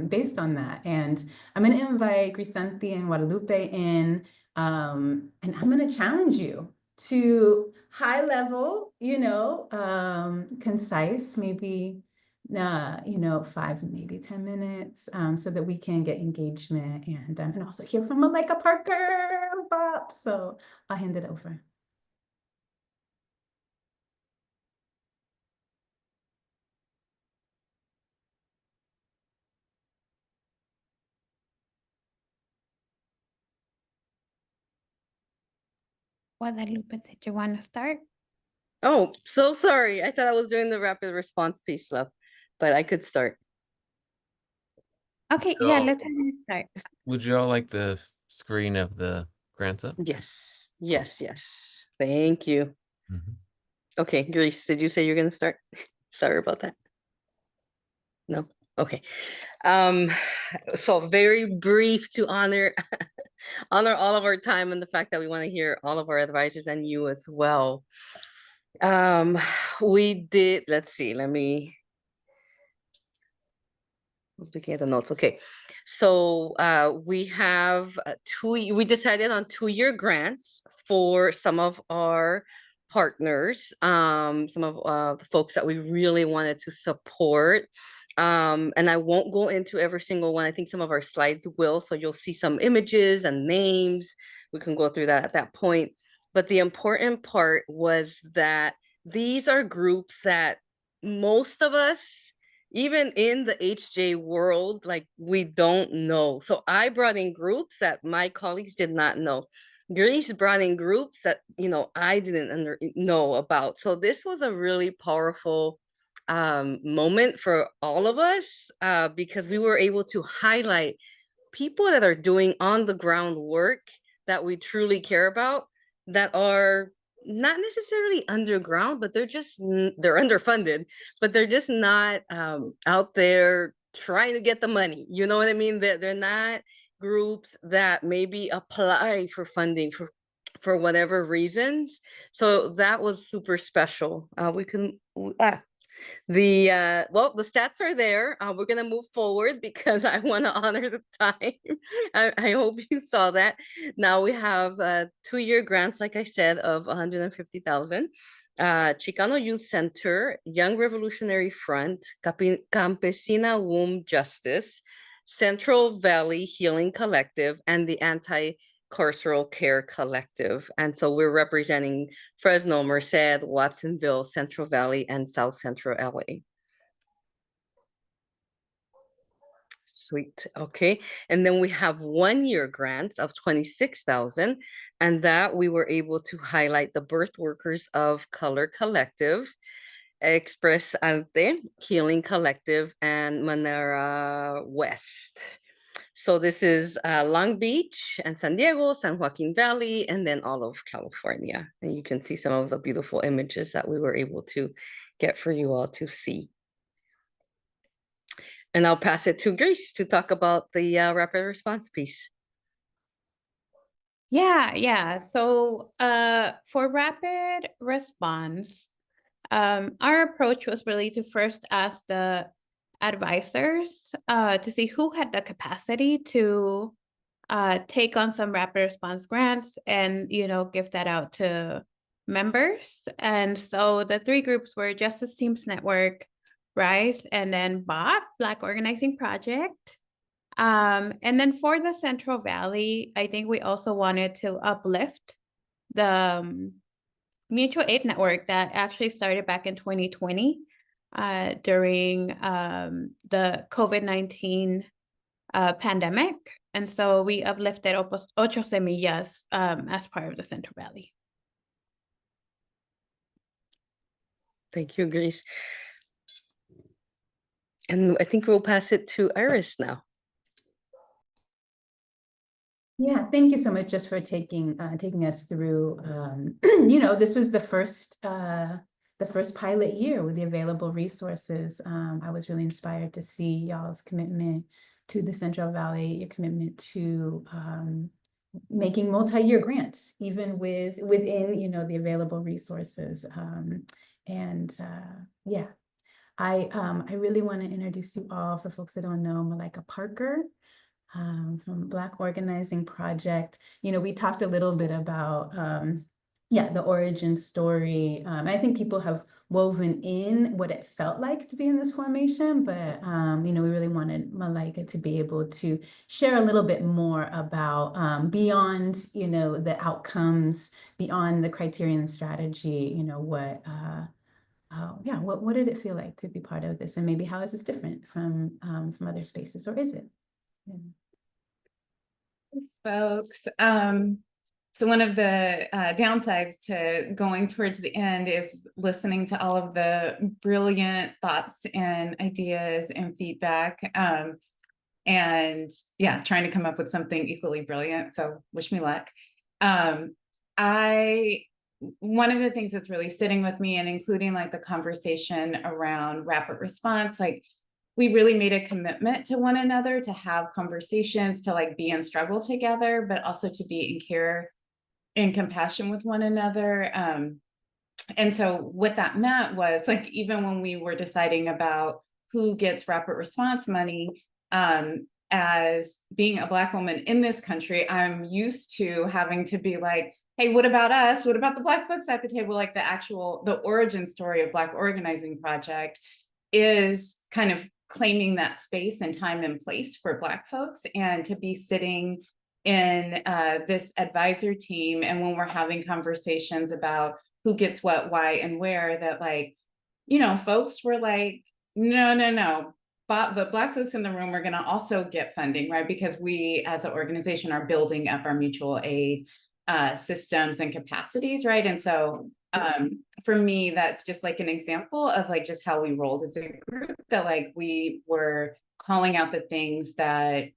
Speaker 1: based on that? And I'm going to invite Grisanti and Guadalupe in, and I'm going to challenge you to high level, you know, concise, maybe you know, 5, maybe 10 minutes, so that we can get engagement and also hear from Malika Parker, Bob. So I'll hand it over.
Speaker 8: Guadalupe, did you want to start?
Speaker 2: Oh, so sorry. I thought I was doing the rapid response piece, love, but I could start.
Speaker 8: Okay, yeah,
Speaker 4: So-
Speaker 8: let's have you start.
Speaker 4: Would you all like the screen of the grants up?
Speaker 2: Yes, yes, yes. Thank you.
Speaker 4: Mhm.
Speaker 2: Okay, Grace, did you say you're gonna start? Sorry about that. No, okay. So very brief to honor honor all of our time and the fact that we want to hear all of our advisors and you as well. We did, let's see, let me looking at the notes. Okay, so we have we decided on 2-year grants for some of our partners, some of the folks that we really wanted to support. And I won't go into every single one. I think some of our slides will, so you'll see some images and names. We can go through that at that point. But the important part was that these are groups that most of us, even in the HJ world, like we don't know. So I brought in groups that my colleagues did not know. Grace brought in groups that, you know, I didn't know about. So this was a really powerful moment for all of us because we were able to highlight people that are doing on the ground work that we truly care about, that are not necessarily underground, but they're just they're underfunded, but they're just not out there trying to get the money. You know what I mean? They're not groups that maybe apply for funding for whatever reasons. So that was super special. We can well, the stats are there. We're gonna move forward because I want to honor the time. I hope you saw that. Now we have 2-year grants, like I said, of 150,000. Chicano Youth Center, Young Revolutionary Front, Campesina Womb Justice, Central Valley Healing Collective, and the Anti-Carceral Care Collective. And so we're representing Fresno, Merced, Watsonville, Central Valley, and South Central LA. Sweet. Okay. And then we have 1-year grants of 26,000, and that we were able to highlight the Birth Workers of Color Collective, Express Ante, Healing Collective, and Manera West. So this is Long Beach and San Diego, San Joaquin Valley, and then all of California. And you can see some of the beautiful images that we were able to get for you all to see. And I'll pass it to Grace to talk about the rapid response piece.
Speaker 8: Yeah. So for rapid response, our approach was really to first ask the advisors to see who had the capacity to take on some rapid response grants and, you know, give that out to members. And so the 3 groups were Justice Teams Network, RISE, and then BOP, Black Organizing Project. And then for the Central Valley, I think we also wanted to uplift the mutual aid network that actually started back in 2020 during the COVID-19 pandemic. And so we uplifted Ocho Semillas as part of the Central Valley.
Speaker 2: Thank you, Grace. And I think we'll pass it to Iris now.
Speaker 1: Yeah, thank you so much just for taking us through. You know, this was the first pilot year with the available resources. I was really inspired to see y'all's commitment to the Central Valley, your commitment to making multi-year grants, even within, you know, the available resources. Yeah, I really want to introduce you all, for folks that don't know, Malika Parker from Black Organizing Project. You know, we talked a little bit about, yeah, the origin story. I think people have woven in what it felt like to be in this formation, but we really wanted Malaika to be able to share a little bit more about beyond the outcomes, beyond the criterion strategy, what did it feel like to be part of this, and maybe how is this different from other spaces, or is it? Yeah.
Speaker 10: Folks. So one of the downsides to going towards the end is listening to all of the brilliant thoughts and ideas and feedback. And yeah, trying to come up with something equally brilliant. So wish me luck. One of the things that's really sitting with me, and including like the conversation around rapid response, like we really made a commitment to one another to have conversations, to like be in struggle together, but also to be in care and compassion with one another. And so what that meant was, like, even when we were deciding about who gets rapid response money, as being a Black woman in this country, I'm used to having to be like, hey, what about us? What about the Black folks at the table? Like the origin story of Black Organizing Project is kind of claiming that space and time and place for Black folks, and to be sitting in this advisor team, and when we're having conversations about who gets what, why, and where, that like, folks were like, no, but the Black folks in the room are going to also get funding, right? Because we as an organization are building up our mutual aid systems and capacities, right? And so for me, that's just like an example of like just how we rolled as a group, that like we were calling out the things that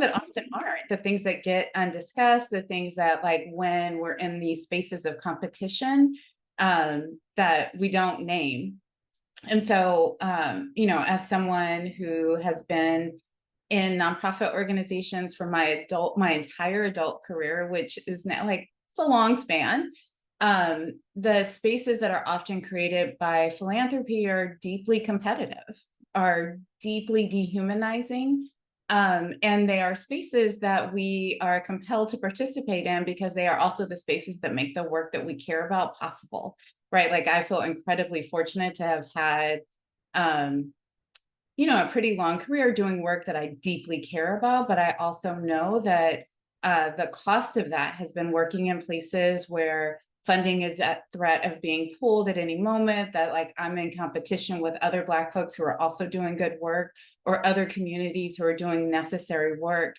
Speaker 10: that often aren't, the things that get undiscussed, the things that like when we're in these spaces of competition that we don't name. And so, as someone who has been in nonprofit organizations for my entire adult career, which is now like, it's a long span, the spaces that are often created by philanthropy are deeply competitive, are deeply dehumanizing. And they are spaces that we are compelled to participate in because they are also the spaces that make the work that we care about possible, right? Like I feel incredibly fortunate to have had, a pretty long career doing work that I deeply care about, but I also know that the cost of that has been working in places where funding is at threat of being pulled at any moment, that like I'm in competition with other Black folks who are also doing good work, or other communities who are doing necessary work,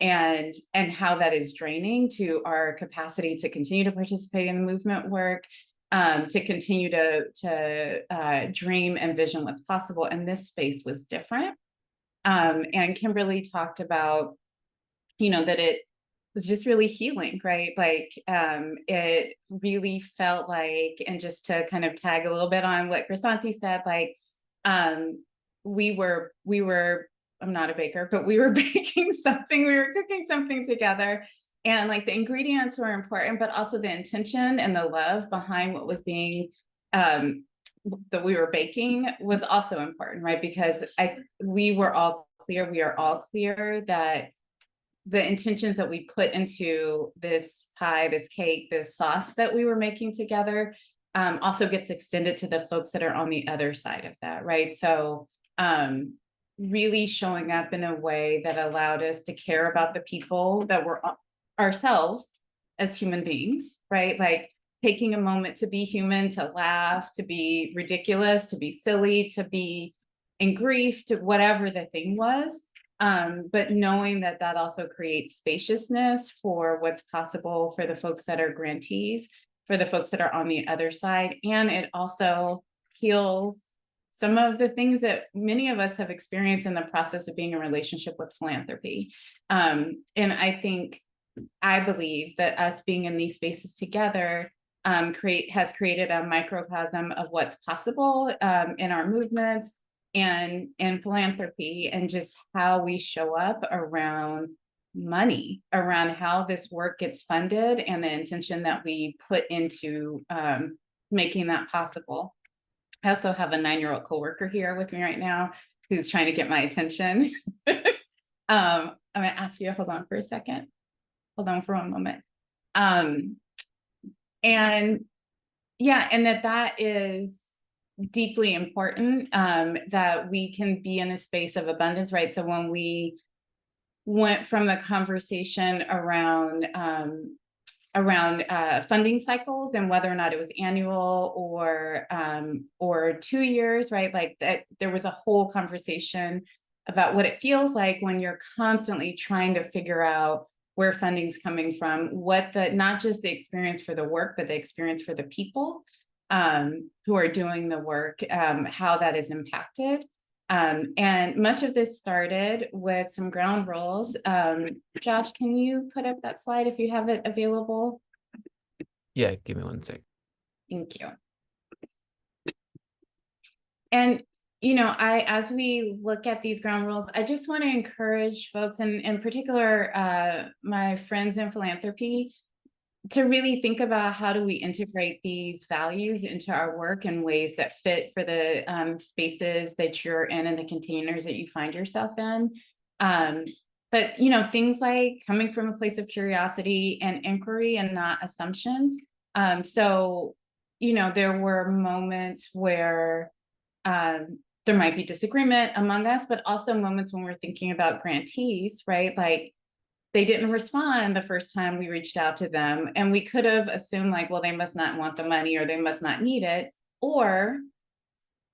Speaker 10: and how that is draining to our capacity to continue to participate in the movement work, to continue to dream and vision what's possible. And this space was different. And Kimberly talked about, that it was just really healing, right? Like it really felt like, and just to kind of tag a little bit on what Grisanti said, like we were, I'm not a baker, but we were baking something, we were cooking something together. And like the ingredients were important, but also the intention and the love behind what was being, that we were baking was also important, right? Because we are all clear that the intentions that we put into this pie, this cake, this sauce that we were making together also gets extended to the folks that are on the other side of that, right? So really showing up in a way that allowed us to care about the people that were ourselves as human beings, right? Like taking a moment to be human, to laugh, to be ridiculous, to be silly, to be in grief, to whatever the thing was. But knowing that that also creates spaciousness for what's possible for the folks that are grantees, for the folks that are on the other side. And it also heals some of the things that many of us have experienced in the process of being in a relationship with philanthropy. And I believe that us being in these spaces together has created a microcosm of what's possible in our movements and philanthropy, and just how we show up around money, around how this work gets funded, and the intention that we put into making that possible. I also have a 9-year-old coworker here with me right now who's trying to get my attention. I'm gonna ask you to hold on for a second. Hold on for one moment. And yeah, and that is deeply important, that we can be in a space of abundance, right? So when we went from the conversation around funding cycles and whether or not it was annual or 2 years, right? Like that, there was a whole conversation about what it feels like when you're constantly trying to figure out where funding's coming from, what the, not just the experience for the work, but the experience for the people who are doing the work, how that is impacted. And much of this started with some ground rules. Josh, can you put up that slide if you have it available?
Speaker 4: Yeah, give me one sec.
Speaker 10: Thank you. And, you know, as we look at these ground rules, I just want to encourage folks, and in particular, my friends in philanthropy, to really think about how do we integrate these values into our work in ways that fit for the spaces that you're in and the containers that you find yourself in. But, you know, things like coming from a place of curiosity and inquiry and not assumptions. So, you know, there were moments where there might be disagreement among us, but also moments when we're thinking about grantees, right? Like, they didn't respond the first time we reached out to them. And we could have assumed like, well, they must not want the money or they must not need it. Or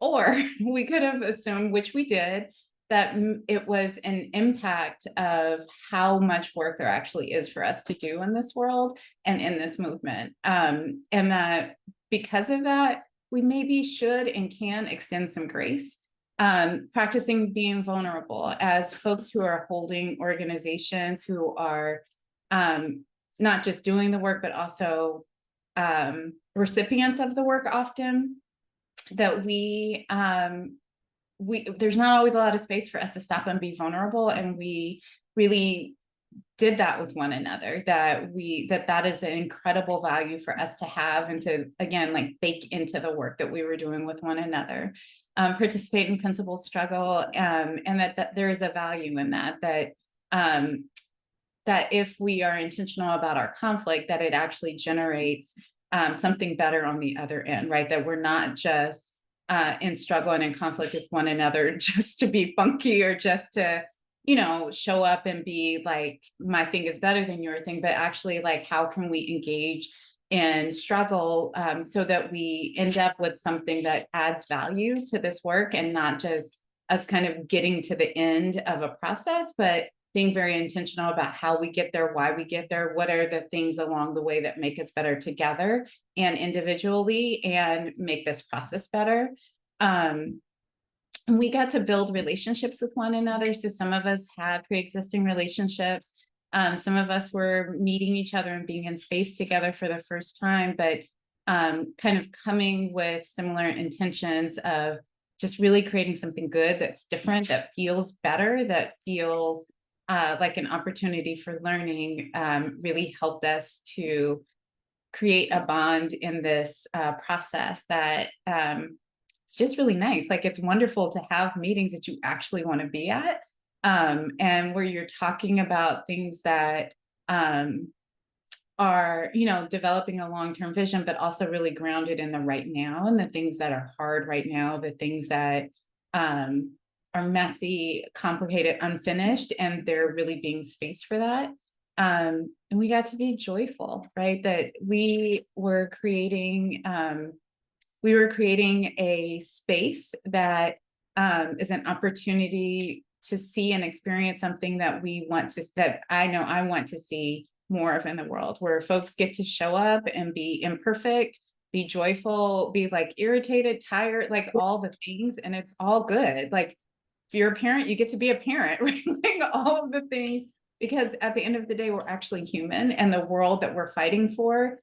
Speaker 10: we could have assumed, which we did, that it was an impact of how much work there actually is for us to do in this world and in this movement. And that because of that, we maybe should and can extend some grace. Practicing being vulnerable as folks who are holding organizations who are not just doing the work, but also recipients of the work often, that there's not always a lot of space for us to stop and be vulnerable. And we really did that with one another, that is an incredible value for us to have and to, again, like bake into the work that we were doing with one another. Participate in principled struggle, and that there is a value in that if we are intentional about our conflict, that it actually generates something better on the other end, right? That we're not just in struggle and in conflict with one another just to be funky or just to, you know, show up and be like, my thing is better than your thing, but actually like, how can we engage and struggle so that we end up with something that adds value to this work and not just us kind of getting to the end of a process, but being very intentional about how we get there, why we get there, what are the things along the way that make us better together and individually and make this process better. And we got to build relationships with one another. So some of us had pre-existing relationships. Some of us were meeting each other and being in space together for the first time, but kind of coming with similar intentions of just really creating something good that's different, that feels better, that feels like an opportunity for learning, really helped us to create a bond in this process that it's just really nice. Like, it's wonderful to have meetings that you actually want to be at. And where you're talking about things that are, you know, developing a long-term vision, but also really grounded in the right now and the things that are hard right now, the things that are messy, complicated, unfinished, and there really being space for that. And we got to be joyful, right? That we were creating a space that is an opportunity to see and experience something that that I know I want to see more of in the world, where folks get to show up and be imperfect, be joyful, be like irritated, tired, like all the things, and it's all good. Like, if you're a parent, you get to be a parent, right? Like all of the things, because at the end of the day, we're actually human, and the world that we're fighting for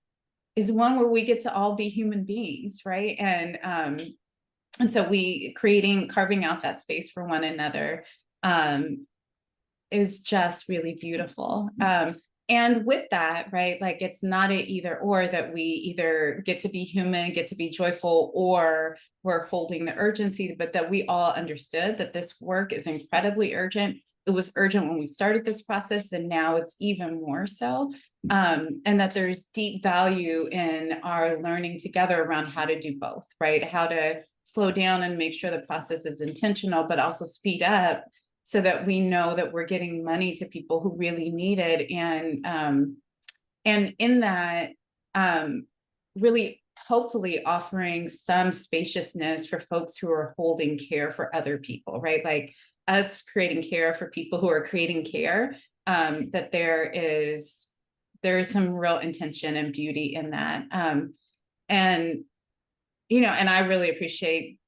Speaker 10: is one where we get to all be human beings, right? And so carving out that space for one another is just really beautiful. And with that, right, like, it's not an either or, that we either get to be human, get to be joyful, or we're holding the urgency, but that we all understood that this work is incredibly urgent, it was urgent when we started this process, and now it's even more so. And that there's deep value in our learning together around how to do both, right? How to slow down and make sure the process is intentional, but also speed up so that we know that we're getting money to people who really need it. And in that, really hopefully offering some spaciousness for folks who are holding care for other people, right? Like us creating care for people who are creating care, that there is some real intention and beauty in that. And, you know, and I really appreciate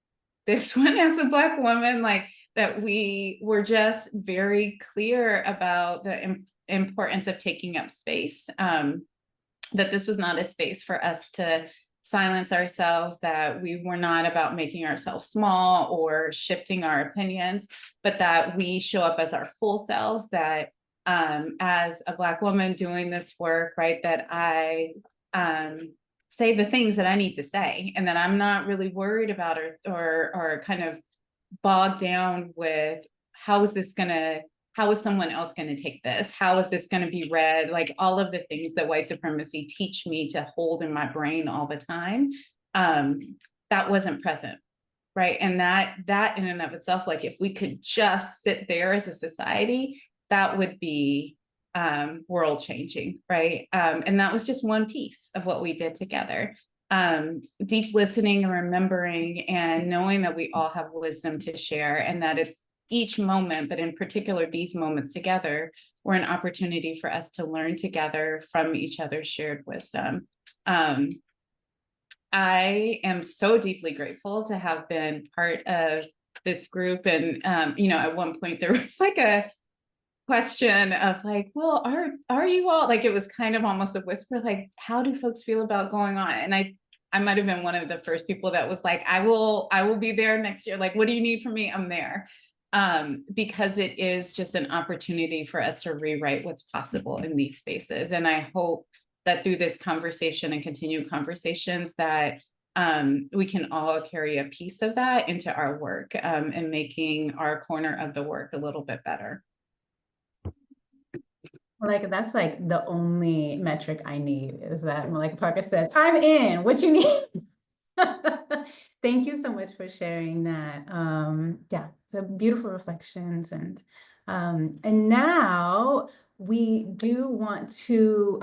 Speaker 10: this one as a Black woman, like that we were just very clear about the importance of taking up space, that this was not a space for us to silence ourselves, that we were not about making ourselves small or shifting our opinions, but that we show up as our full selves, that as a Black woman doing this work, right, that I say the things that I need to say, and that I'm not really worried about or kind of bogged down with how is someone else going to take this? How is this going to be read? Like all of the things that white supremacy teach me to hold in my brain all the time, that wasn't present, right? And that in and of itself, like if we could just sit there as a society, that would be world changing, right? And that was just one piece of what we did together. Deep listening and remembering and knowing that we all have wisdom to share, and that it's each moment, but in particular these moments together, were an opportunity for us to learn together from each other's shared wisdom. I am so deeply grateful to have been part of this group. And you know, at one point there was like a question of like, well, are you all, like, it was kind of almost a whisper, like, how do folks feel about going on? And I might have been one of the first people that was like, I will be there next year. Like, what do you need from me? I'm there. Because it is just an opportunity for us to rewrite what's possible in these spaces. And I hope that through this conversation and continued conversations that we can all carry a piece of that into our work, and making our corner of the work a little bit better.
Speaker 1: Like, that's like the only metric I need, is that Malika Parker says, I'm in, what you need? Thank you so much for sharing that. Yeah, so beautiful reflections. And now we do want to,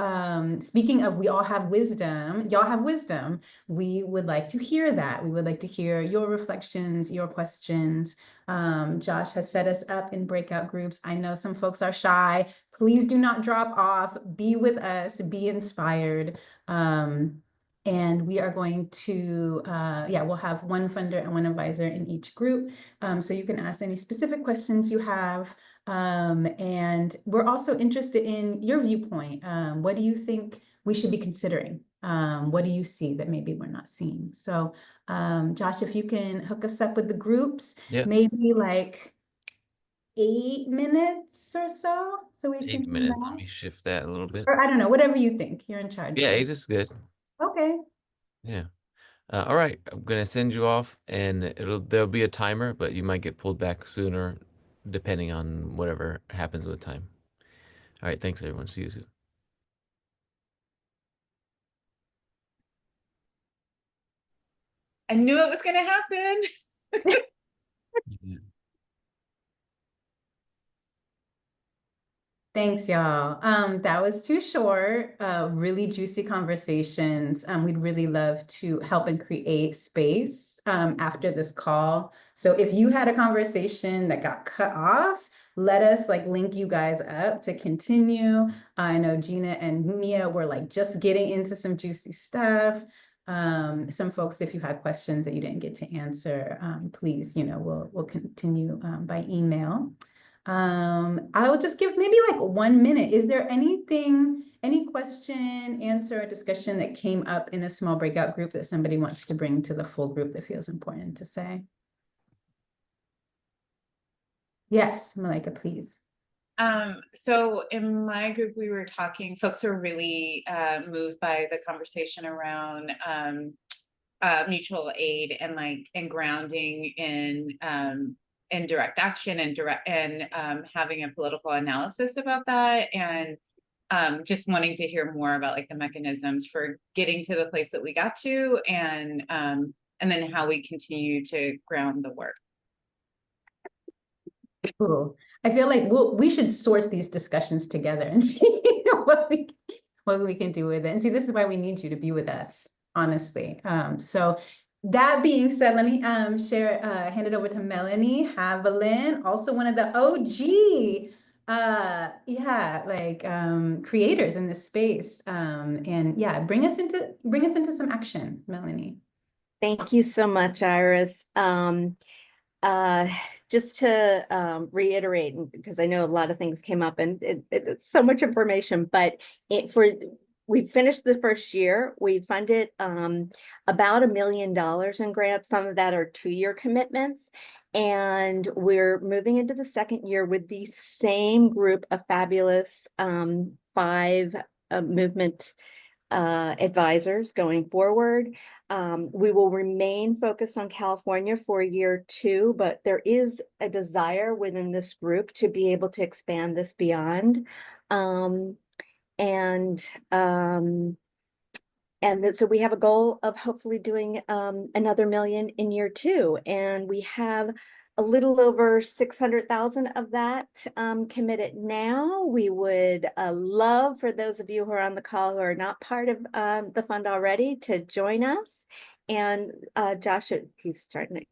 Speaker 1: speaking of, we all have wisdom, y'all have wisdom. We would like to hear that. We would like to hear your reflections, your questions. Josh has set us up in breakout groups. I know some folks are shy. Please do not drop off. Be with us, be inspired. And we are going to, we'll have one funder and one advisor in each group. So you can ask any specific questions you have. And we're also interested in your viewpoint. What do you think we should be considering? What do you see that maybe we're not seeing? So Josh, if you can hook us up with the groups, maybe like 8 minutes or so we can
Speaker 4: 8 minutes. Let me shift that a little bit.
Speaker 1: Or I don't know, whatever you think. You're in charge.
Speaker 4: Yeah, 8 is good.
Speaker 1: Okay.
Speaker 4: Yeah. All right. I'm gonna send you off, and there'll be a timer, but you might get pulled back sooner, depending on whatever happens with time. All right. Thanks, everyone. See you soon.
Speaker 10: I knew it was going to happen.
Speaker 4: Yeah.
Speaker 1: Thanks, y'all. That was too short. Really juicy conversations. We'd really love to help and create space after this call. So if you had a conversation that got cut off, let us like link you guys up to continue. I know Gina and Mia were like just getting into some juicy stuff. Some folks, if you had questions that you didn't get to answer, please, we'll continue by email. I will just give maybe like 1 minute. Is there any question, answer, or discussion that came up in a small breakout group that somebody wants to bring to the full group that feels important to say? Yes, Malika, please.
Speaker 10: So in my group, we were talking, folks were really moved by the conversation around mutual aid and grounding in in direct action and having a political analysis about that, and just wanting to hear more about like the mechanisms for getting to the place that we got to, and then how we continue to ground the work.
Speaker 1: Cool. I feel like we should source these discussions together and see what we can do with it. And see, this is why we need you to be with us, honestly. So that being said, let me hand it over to Melanie Haviland, also one of the OG creators in this space. And yeah, bring us into some action, Melanie.
Speaker 11: Thank you so much, Iris. Just to reiterate, because I know a lot of things came up and it's so much information, but we finished the first year. We funded about $1 million in grants. Some of that are 2-year commitments. And we're moving into the second year with the same group of fabulous 5 movement advisors going forward. We will remain focused on California for year 2, but there is a desire within this group to be able to expand this beyond. So we have a goal of hopefully doing another $1 million in year 2, and we have a little over 600,000 of that committed now. We would love for those of you who are on the call who are not part of the fund already to join us. And Josh, he's starting at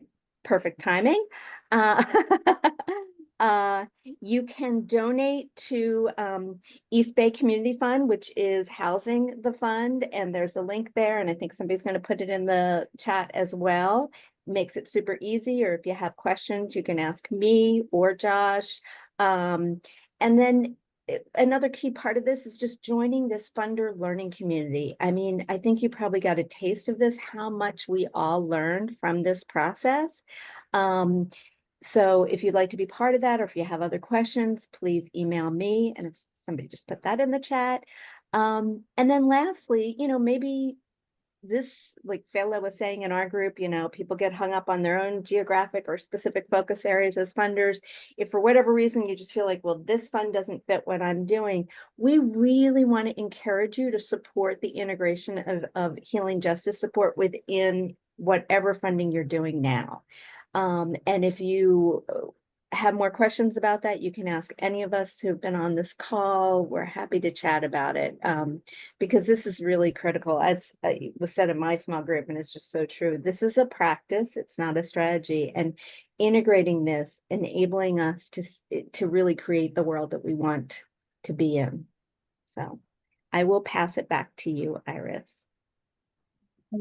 Speaker 11: perfect timing. You can donate to East Bay Community Fund, which is housing the fund, and there's a link there, and I think somebody's going to put it in the chat as well. Makes it super easy, or if you have questions, you can ask me or Josh. And then another key part of this is just joining this funder learning community. I mean, I think you probably got a taste of this, how much we all learned from this process. So if you'd like to be part of that, or if you have other questions, please email me. And if somebody just put that in the chat. And then lastly, maybe this, like Fela was saying in our group, people get hung up on their own geographic or specific focus areas as funders. If for whatever reason you just feel like, well, this fund doesn't fit what I'm doing, we really want to encourage you to support the integration of healing justice support within whatever funding you're doing now. And if you have more questions about that, you can ask any of us who've been on this call. We're happy to chat about it, because this is really critical. As was said in my small group, and it's just so true. This is a practice. It's not a strategy. And integrating this, enabling us to really create the world that we want to be in. So I will pass it back to you, Iris.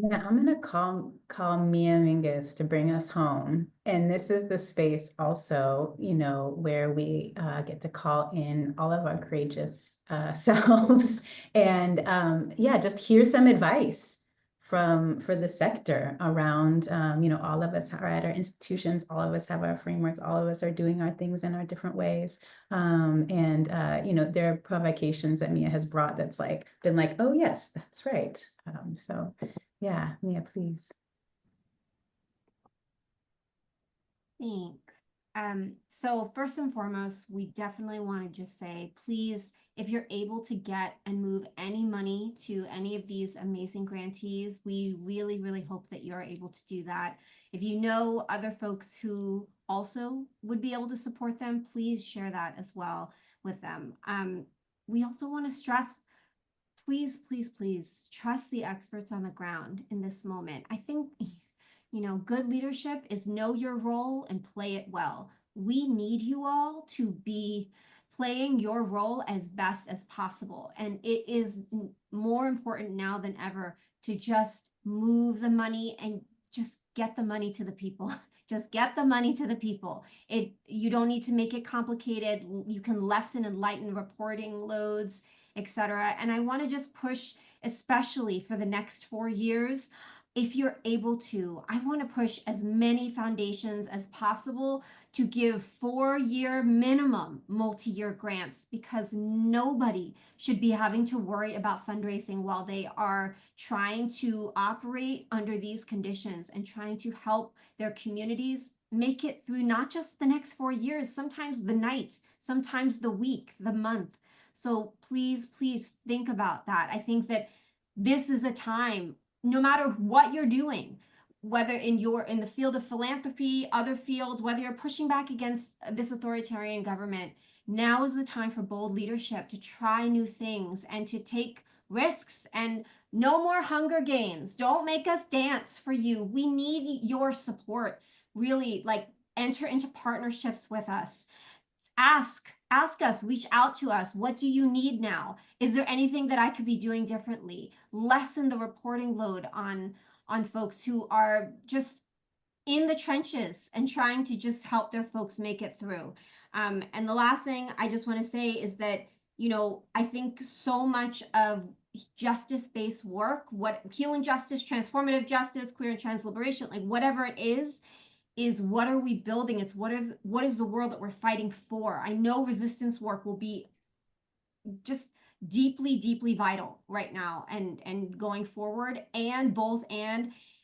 Speaker 1: Yeah, I'm gonna call Mia Mingus to bring us home. And this is the space also, where we get to call in all of our courageous selves and just hear some advice for the sector around, all of us are at our institutions, all of us have our frameworks, all of us are doing our things in our different ways. There are provocations that Mia has brought that's been like, oh yes, that's right. So yeah, Mia, please.
Speaker 6: Thanks. So first and foremost, we definitely want to just say, please, if you're able to get and move any money to any of these amazing grantees, we really, really hope that you're able to do that. If you know other folks who also would be able to support them, please share that as well with them. We also want to stress, please, please, please trust the experts on the ground in this moment. I think, good leadership is know your role and play it well. We need you all to be playing your role as best as possible. And it is more important now than ever to just move the money and just get the money to the people. Just get the money to the people. You don't need to make it complicated. You can lessen and lighten reporting loads, etc. And I want to just push, especially for the next 4 years, if you're able to, I want to push as many foundations as possible to give 4-year minimum multi-year grants, because nobody should be having to worry about fundraising while they are trying to operate under these conditions and trying to help their communities make it through not just the next 4 years, sometimes the night, sometimes the week, the month. So please, please think about that. I think that this is a time, no matter what you're doing, whether in the field of philanthropy, other fields, whether you're pushing back against this authoritarian government, now is the time for bold leadership to try new things and to take risks. And no more Hunger Games. Don't make us dance for you. We need your support. Really, like, enter into partnerships with us. Ask us, reach out to us. What do you need now? Is there anything that I could be doing differently? Lessen the reporting load on folks who are just in the trenches and trying to just help their folks make it through. And the last thing I just want to say is that, you know, I think so much of justice-based work, what healing justice, transformative justice, queer and trans liberation, like whatever it is what are we building? It's what is the world that we're fighting for? I know resistance work will be just deeply, deeply vital right now and going forward, and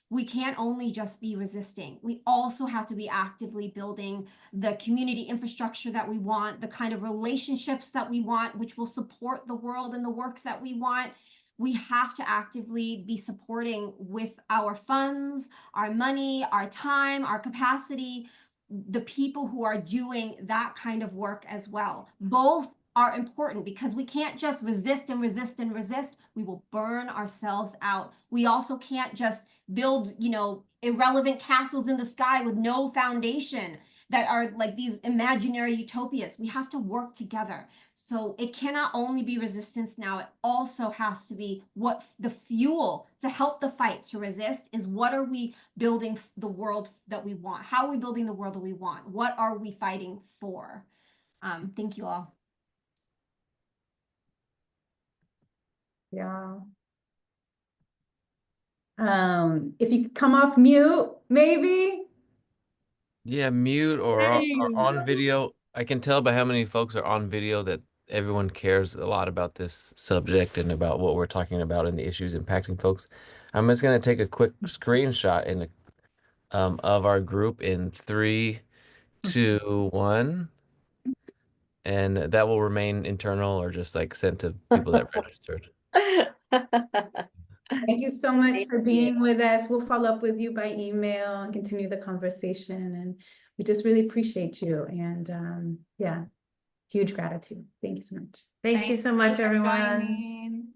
Speaker 6: we can't only just be resisting. We also have to be actively building the community infrastructure that we want, the kind of relationships that we want, which will support the world and the work that we want. We have to actively be supporting with our funds, our money, our time, our capacity, the people who are doing that kind of work as well. Both are important because we can't just resist and resist and resist. We will burn ourselves out. We also can't just build, you know, irrelevant castles in the sky with no foundation that are like these imaginary utopias. We have to work together. So it cannot only be resistance now, it also has to be what the fuel to help the fight to resist is. What are we building the world that we want? How are we building the world that we want? What are we fighting for? Thank you all.
Speaker 1: Yeah. If you could come off mute, maybe.
Speaker 4: Yeah, mute or on video. I can tell by how many folks are on video that everyone cares a lot about this subject and about what we're talking about and the issues impacting folks. I'm just gonna take a quick screenshot of our group in 3, 2, 1, and that will remain internal or just like sent to people that registered.
Speaker 1: Thank you so much
Speaker 11: Thank
Speaker 1: for
Speaker 11: you.
Speaker 1: being with us. We'll follow up with you by email and continue the conversation. And we just really appreciate you. And yeah, huge gratitude. Thank you so much.
Speaker 12: Thank you so much,
Speaker 7: for
Speaker 12: everyone.
Speaker 7: joining.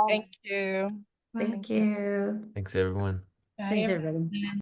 Speaker 13: Thank you.
Speaker 12: Thank you.
Speaker 4: Thanks, everyone.
Speaker 12: Thanks, everybody.